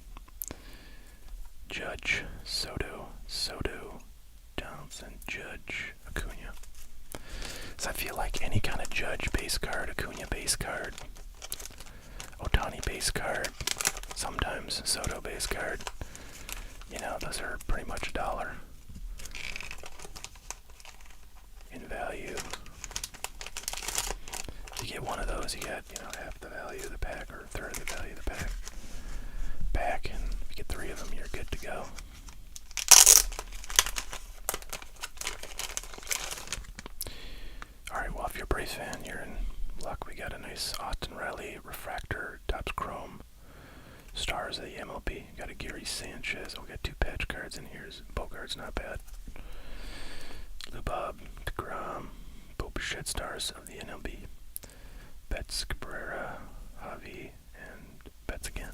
Judge, Soto, Donaldson, Judge, Acuna. So I feel like any kind of Judge base card, Acuna base card, Otani base card, sometimes Soto base card, you know, those are pretty much $1 in value. If you get one of those, you get, you know, half the value of the pack, or a third of the value of the pack, and if you get 3 of them, you're good to go. Alright, well, if you're a Braves fan, you're in luck. We got a nice Austin Riley refractor, Topps Chrome, stars of the MLB. Got a Gary Sanchez. We got 2 patch cards in here. Bogart's not bad. Lou Bob, DeGrom, Bo Bichette, stars of the MLB. Betts, Cabrera, Javi, and Betts again.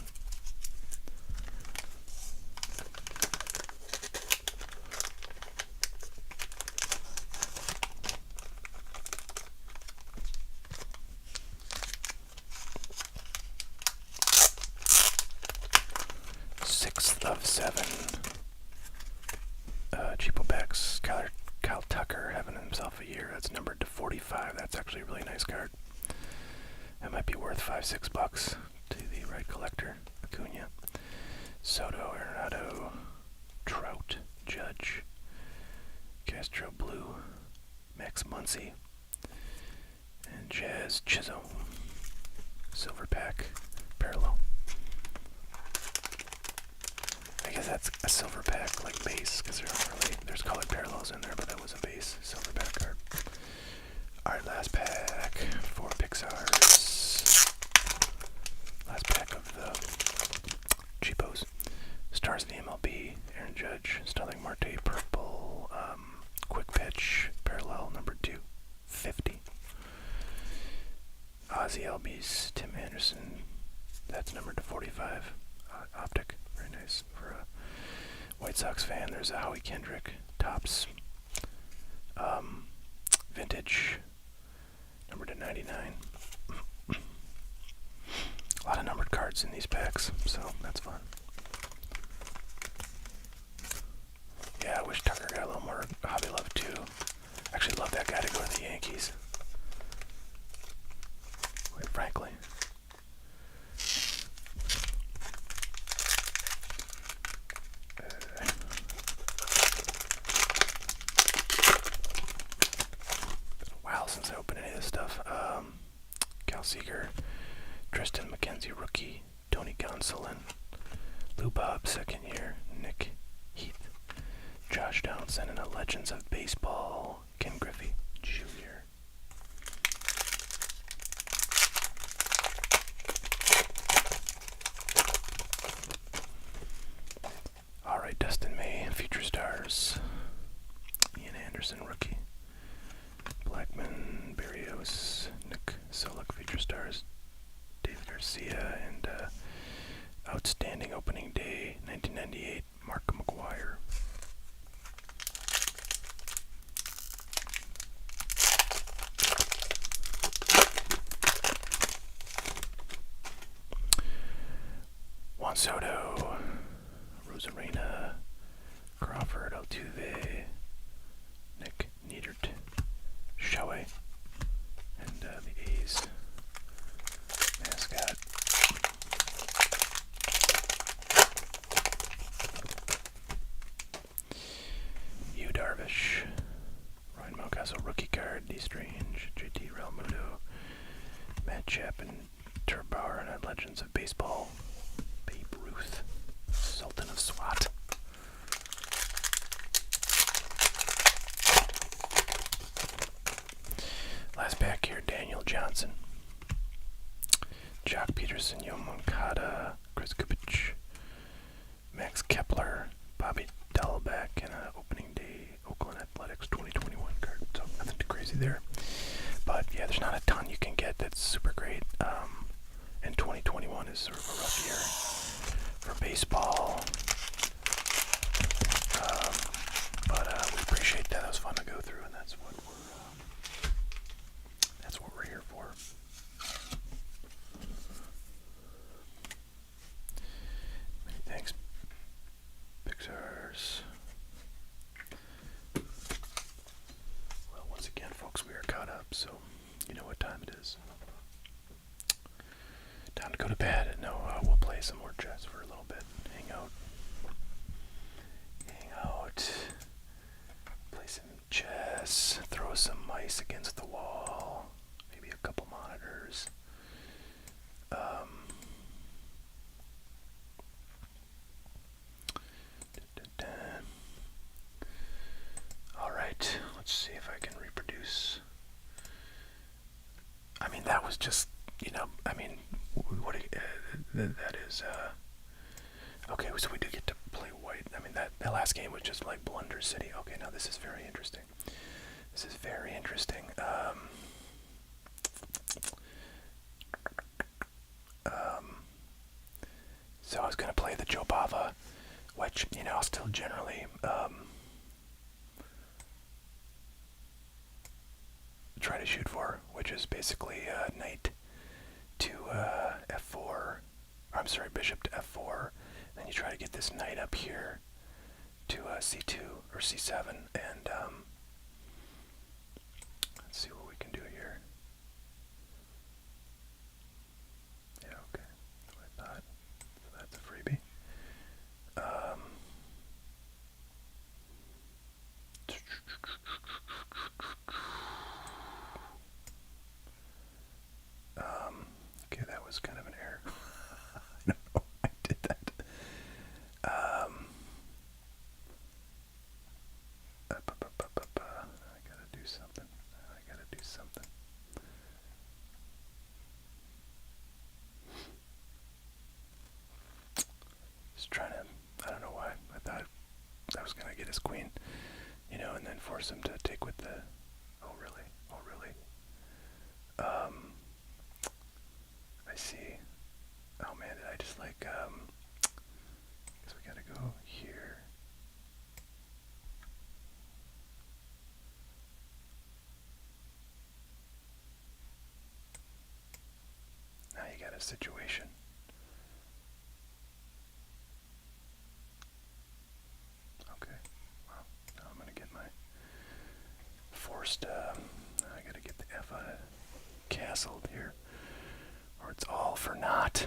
Of 7 cheapo packs. Kyle Tucker having himself a year. That's numbered to 45. That's actually a really nice card. That might be worth $5-6 to the right collector. Acuna, Soto, Arenado, Trout, Judge, Castro Blue, Max Muncy, and Jazz Chisholm. Silver pack, parallel. I guess that's a silver pack, like base, because there's colored parallels in there, but that was a base silver pack card. Alright, last pack for Pixar's. Last pack of the cheapos. Stars of the MLB, Aaron Judge, Starling Marte, purple, quick pitch, parallel number 250. Ozzie Albies, Tim Anderson, that's numbered to 45. Optic. Very nice for a White Sox fan. There's a Howie Kendrick, Topps, vintage, numbered to 99. A lot of numbered cards in these packs, so that's fun. Yeah, I wish Tucker got a little more hobby love too. Actually love that guy to go to the Yankees. Quite frankly. Since I opened any of this stuff. Cal Seeger, Tristan McKenzie, rookie, Tony Gonsolin, Lou Bob, second year, Nick Heath, Josh Donaldson, and a Legends of Baseball, Ken Griffey Jr. Alright, Dustin May, Future Stars, Ian Anderson, rookie, Blackman, Berrios, Nick Solik, Future Stars, David Garcia, and Outstanding Opening Day, 1998, Mark McGuire. Juan Soto, Rosarena, Crawford, Altuve, Nick Niedert, Shohei, and the A's mascot. Yu Darvish, Ryan Mountcastle, rookie card, D Strange, JT Realmuto, Matt Chapman, Turbauer, and Legends of Baseball, Babe Ruth, Sultan of SWAT. Last pack here, Daniel Johnson, Jock Peterson, Yo Moncada, Chris Kupich, Max Kepler, Bobby Dalbeck, and an Opening Day Oakland Athletics 2021 card. So nothing too crazy there. But yeah, there's not a ton you can get that's super great. And 2021 is sort of a rough year for baseball. But we appreciate that. It was fun to go through, and that's what we're here for. Many thanks, Pixar's. Well, once again, folks, we are caught up, so you know what time it is. Time to go to bed. No, we'll play some more chess for a little bit. Hang out. Play some chess. Throw some mice against the wall. Maybe a couple monitors. Alright, let's see if I can reproduce. I mean, that was just, what that is, okay, so we do get to play white. I mean, that last game was just like Blunder City. Okay, now this is very interesting. So I was going to play the Jobava, which, I'll still generally, try to shoot for, which is basically knight to f4. I'm sorry, bishop to f4. Then you try to get this knight up here to c2 or c7, and let's see what we can do here. Yeah, okay, that's what I thought. So that's a freebie. Okay, that was kind of an error. I don't know why I did that. I gotta do something. Just trying to, I don't know why. I thought I was gonna get his queen, and then force him to take with the, oh really? I see. Oh man, did I just guess we gotta go here. Now you got a situation. Okay, well, now I'm gonna get my forced, I gotta get the F out of castled here, or it's all for naught.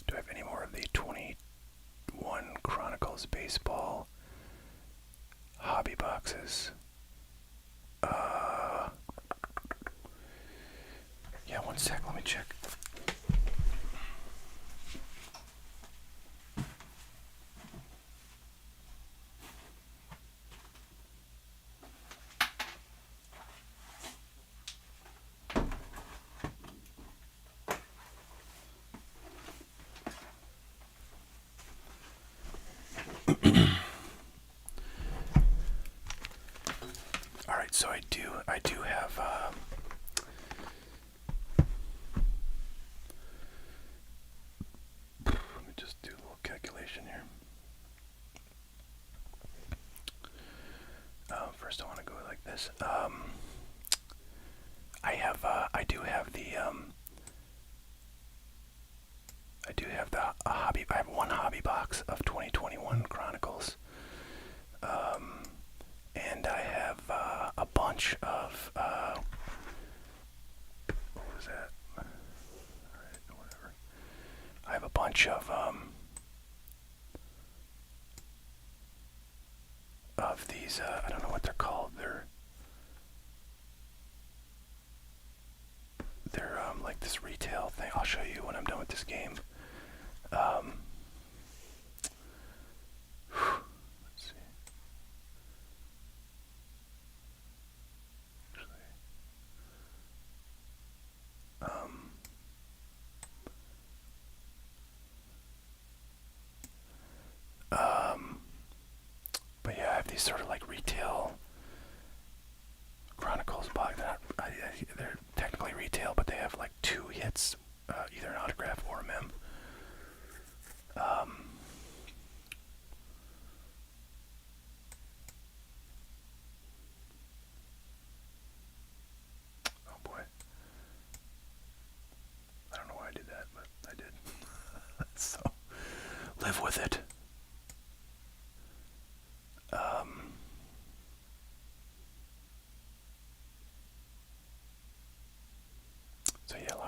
Do I have any more of the 21 Chronicles baseball hobby boxes? Yeah, one sec, let me check. Alright, so I do have let me just do a little calculation here. First I want to go like this. I have one hobby box of 2021 Chronicles. And I have a bunch of what was that? Alright, whatever. I have a bunch of these, I don't know what they're called. They're like this retail thing. I'll show you when I'm done with this game. Let's see. But yeah, I have these sort of like retail Chronicles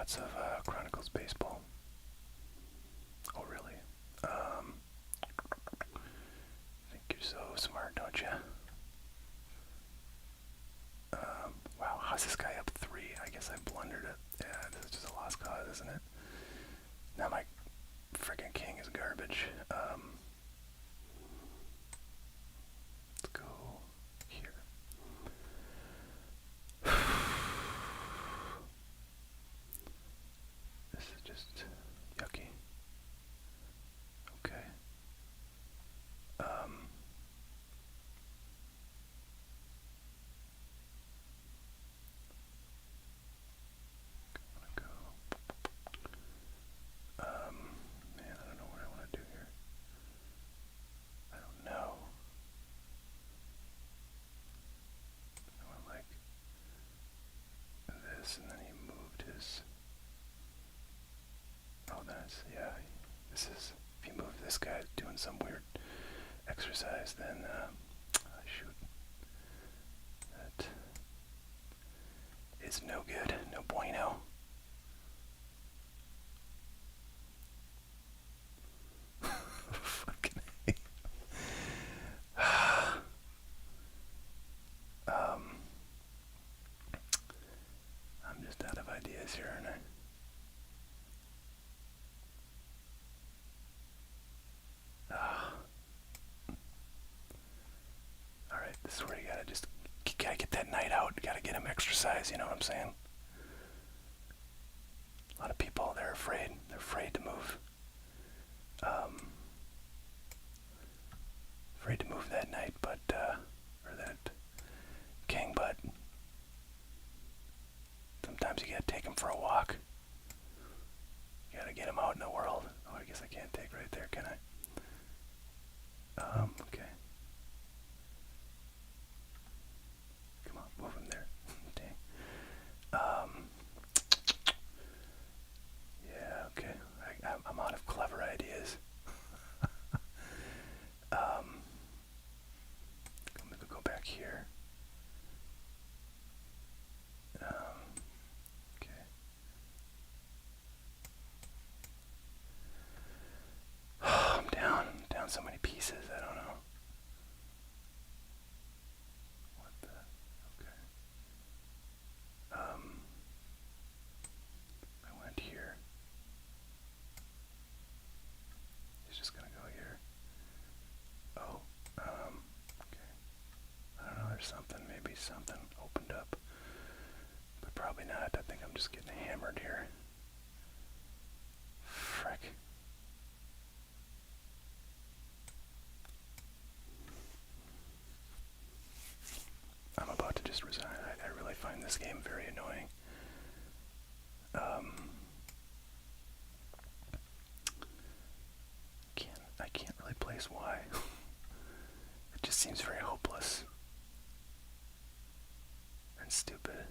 lots of Chronicles baseball. Oh, really? Think you're so smart, don't you? Wow, how's this guy up 3? I guess I blundered it. Yeah, this is just a lost cause, isn't it? Now my freaking king is garbage. Let's go here. This is just yucky. Okay. Go. Man, I don't know what I want to do here. I don't know. I went like this, and then he moved his. Oh, that's, yeah. This is, if you move this guy doing some weird exercise, then, shoot. That is no good. No bueno. Fucking I'm just out of ideas here, aren't I? Alright, this is where you gotta get that night out. You gotta get him exercise, you know what I'm saying? A lot of people, they're afraid. They're afraid to move. Afraid to move that night, but, or that king, but sometimes you gotta take him for a walk. You gotta get him out in the world. Oh, I guess I can't take right there, can I? Okay. Come on, move him there. Dang. Yeah, okay. I'm out of clever ideas. Maybe go back here. Okay. I'm down so many pieces, I don't know. What the? Okay. I went here. He's just gonna go here. Oh, okay. I don't know, there's something, maybe something opened up. But probably not. I think I'm just getting hammered here. Frick. I'm about to just resign. I really find this game very annoying. I can't really place why. It just seems very hopeless and stupid.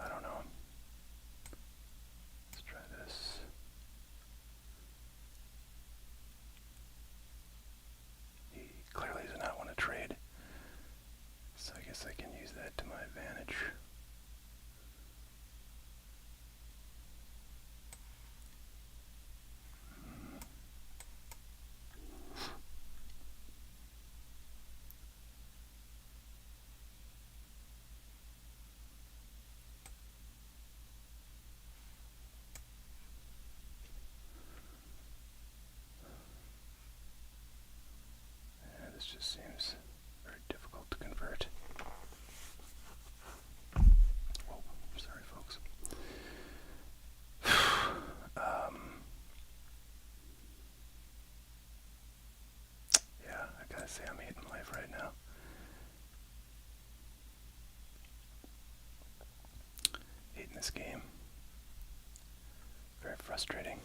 I don't know. Let's try this. He clearly does not want to trade, so I guess I can use that to my advantage. This just seems very difficult to convert. Whoa, sorry folks. Yeah, I gotta say I'm hating life right now. Hating this game. Very frustrating.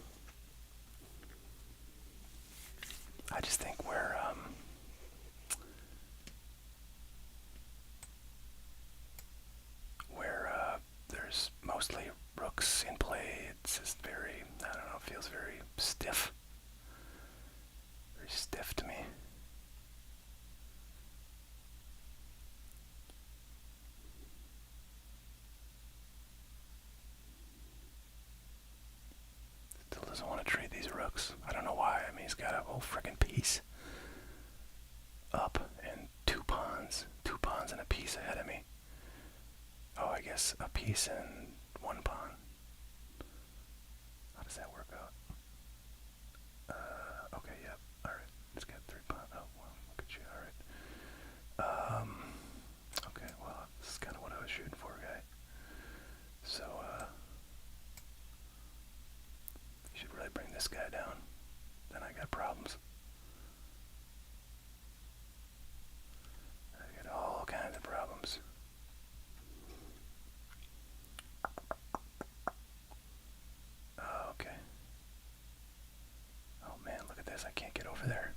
I just think there's mostly rooks in play, it's just very, I don't know, feels very stiff. Very stiff to me. doesn't want to trade these rooks. I don't know why. I mean, he's got a whole freaking piece up and two pawns and a piece ahead of me. Oh, I guess a piece and one pawn. How does that work out? Okay, yep. Alright. It's got three pawns. Oh, well, look at you. Alright. Okay, well, this is kind of what I was shooting for, guy. So, you should really bring this guy down. Then I got problems. I got all kinds of problems. Okay. Oh man, look at this. I can't get over there.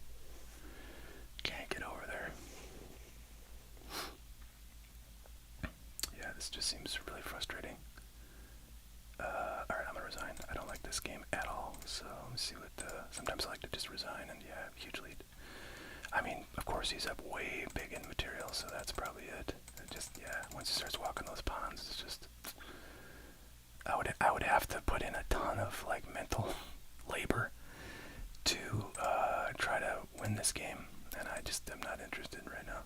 Can't get over there. Yeah, this just seems really frustrating. Alright, I'm gonna resign. I don't like this game at all. So, let me see what, sometimes I like to just resign and yeah, huge lead. I mean, of course he's up way big in material, so that's probably it. It just, yeah, once he starts walking those pawns, it's just, I would have to put in a ton of, like, mental labor to, try to win this game, and I just am not interested right now.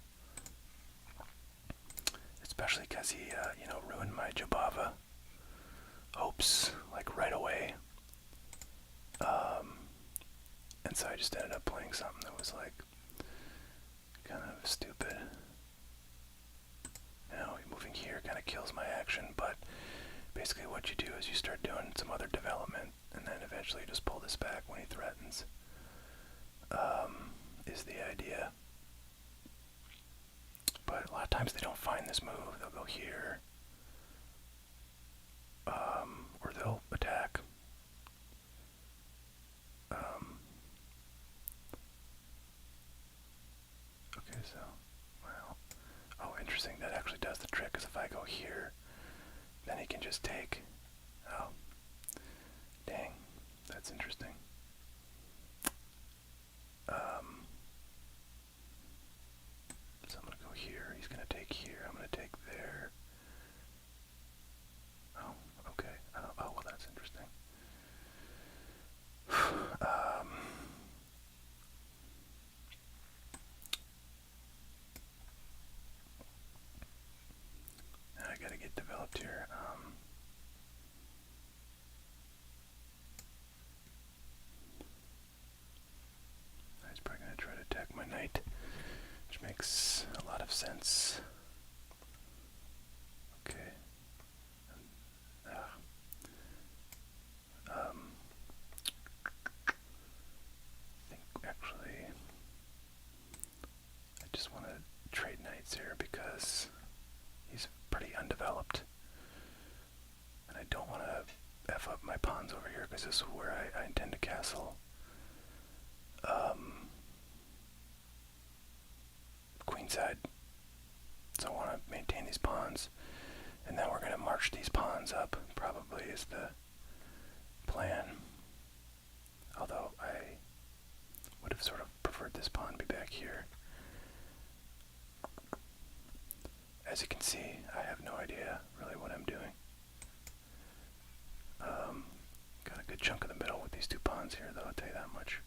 Especially because he, you know, ruined my Jabava hopes, like, right away. And so I just ended up playing something that was, like, kind of stupid. You know, moving here kind of kills my action, but basically what you do is you start doing some other development, and then eventually you just pull this back when he threatens, is the idea. But a lot of times they don't find this move. They'll go here, or they'll attack. Okay, so, well, oh, interesting. That actually does the trick, because if I go here, then he can just take. Oh, dang, that's interesting. So I'm gonna go here. He's gonna take here. I'm gonna take there. Oh, okay. Oh, well, that's interesting. I gotta get developed here. He's probably gonna try to attack my knight, which makes a lot of sense. Okay. I think actually I just want to trade knights here because he's pretty undeveloped, and I don't want to F up my pawns over here because this is where I intend to castle. Queenside. So I want to maintain these pawns, and then we're going to march these pawns up, probably is the plan. Although I would have sort of preferred this pawn be back here. As you can see, I have no idea really what I'm doing. Got a good chunk of the middle with these two pawns here, though, I'll tell you that much.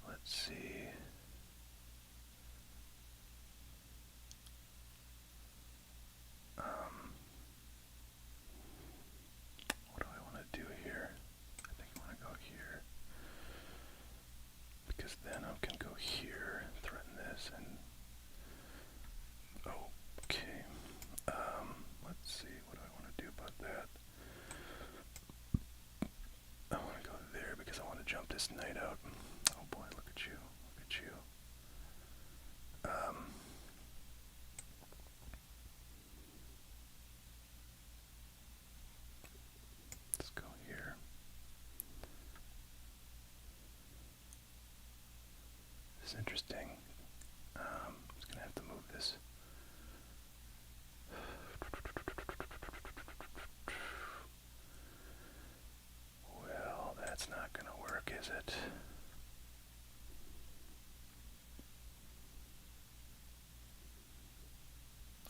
Let's see. What do I want to do here? I think I want to go here, because then I can go here, threaten this, and okay. Let's see. What do I want to do about that? I want to go there because I want to jump this knight out. Oh boy, look at you. Look at you. Let's go here. This is interesting. I'm just going to have to move this. Well, that's not going to work, is it?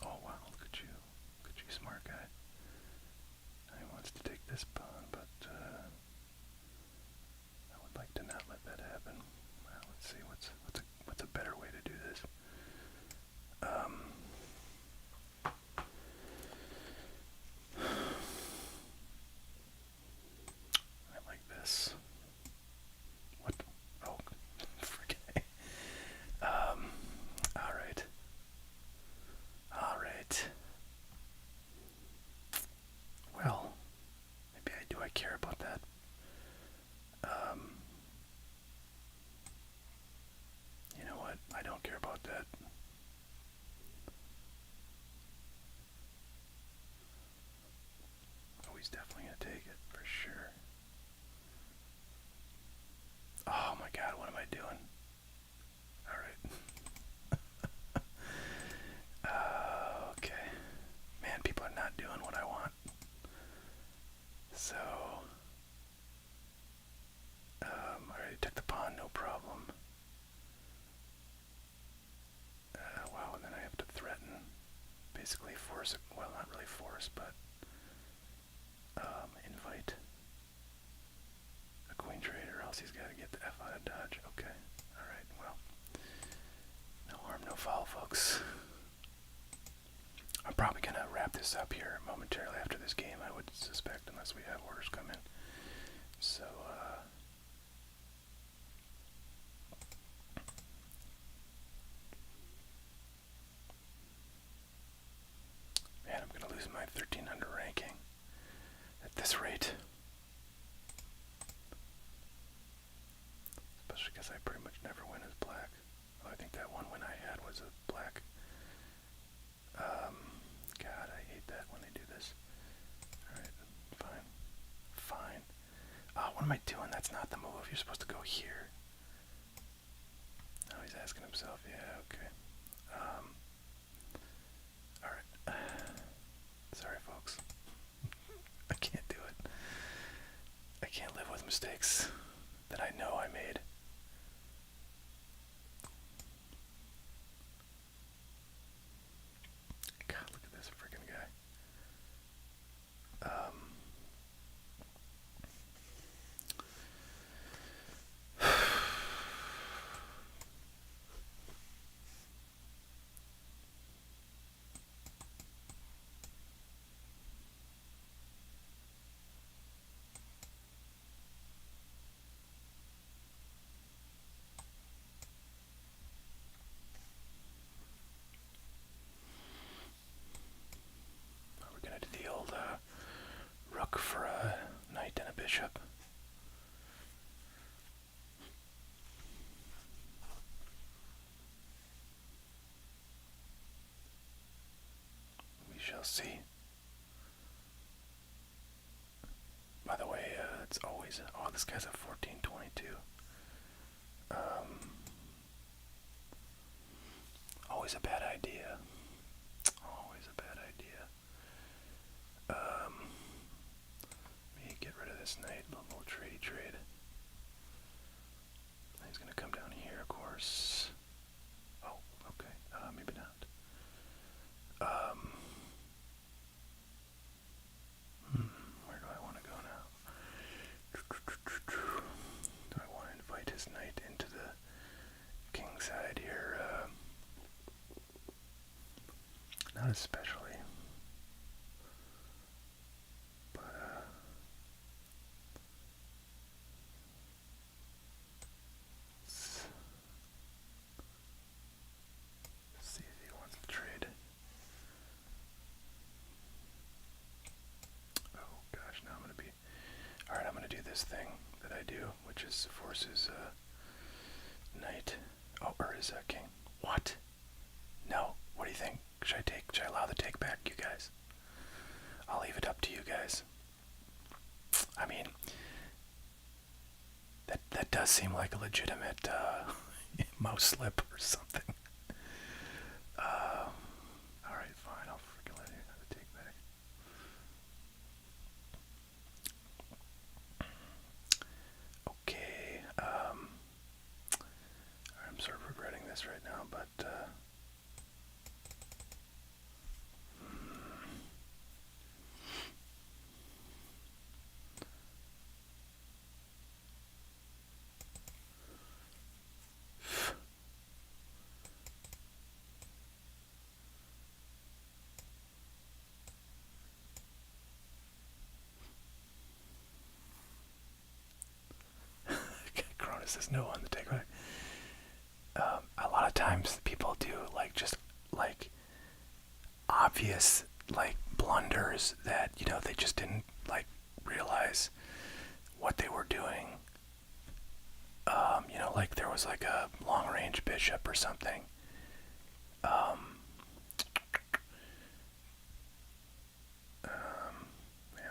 Oh, wow, look at you. Look at you, smart guy. care about that. You know what? I don't care about that. Oh, he's definitely gonna take it for sure. Oh my god, what am I doing? Alright. Okay. Man, people are not doing what I want. So, alright, took the pawn, no problem. Wow, and then I have to threaten, basically force, well, not really force, but invite a queen trade, or else he's got to get the F out of dodge. Okay, alright, well, no harm, no foul, folks. I'm probably going to wrap this up here momentarily after this game, I would suspect, unless we have orders come in. So, man, I'm going to lose my 1300 ranking at this rate. Especially because I pretty much never win as black. Well, I think that one win I had was a black. God, I hate that when they do this. Alright, fine. Fine. What am I doing? That's not the move. You're supposed to go here. Now he's asking himself, yeah, okay. Alright. Sorry, folks. I can't do it. I can't live with mistakes that I know I made. God, look at this freaking guy. We're gonna do the old rook for a knight and a bishop. We shall see. By the way, it's always, oh, this guy's a 1422. Always a bad idea. Always a bad idea. Let me get rid of this knight, little tradey trade. He's gonna come down here, of course. Oh, okay. Maybe not. Where do I want to go now? Do I want to invite his knight into the king side here? Not especially. But, let's see if he wants to trade. Oh gosh, now I'm gonna be... Alright, I'm gonna do this thing that I do, which is forces knight. Oh, or is king. What? No. What do you think? Should I allow the take back, you guys? I'll leave it up to you guys. I mean, that does seem like a legitimate mouse slip or something. Alright, fine. I'll freaking let you have the take back. Okay. I'm sort of regretting this right now, but Cronus says no on the take back. A lot of times people do just obvious blunders that they just didn't realize. what they were doing. You know, like there was like a long-range bishop or something. Um, Man,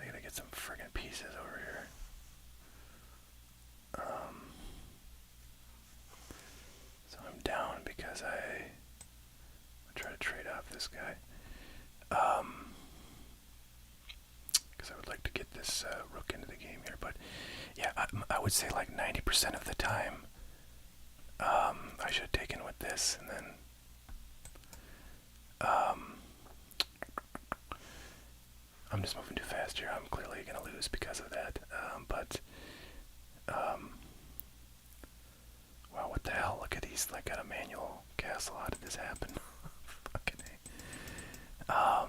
I gotta get some friggin' pieces over here. So I'm down because I try to trade off this guy. Because I would like to get this rook into the game here, but yeah, I would say like 90% of the time, I should have taken with this, and then I'm just moving too fast here. I'm clearly gonna lose because of that. But wow, what the hell? Look at these. Like, got a manual castle. How did this happen? Fucking A.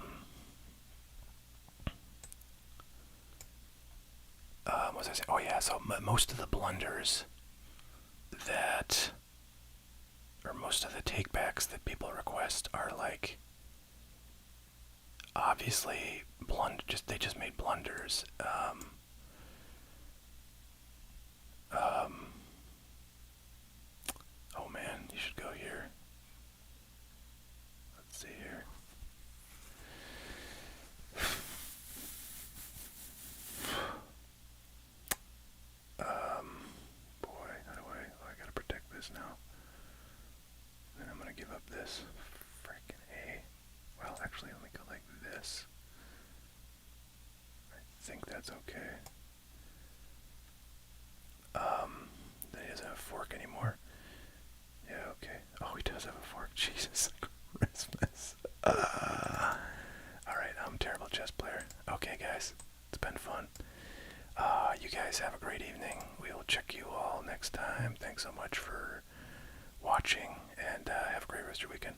What was I saying? Oh yeah. So most of the blunders that, or most of the takebacks that people request are like, obviously they just made blunders. Oh man, you should go here. Let's see here. Boy, how do I? Oh, I gotta protect this now. Then I'm gonna give up this. Freaking A. Well, actually, let me go like this. I think that's okay. Then he doesn't have a fork anymore. Yeah, okay. Oh, he does have a fork. Jesus Christmas. Alright, I'm a terrible chess player. Okay, guys. It's been fun. You guys have a great evening. We will check you all next time. Thanks so much for watching, and have a great rest of your weekend.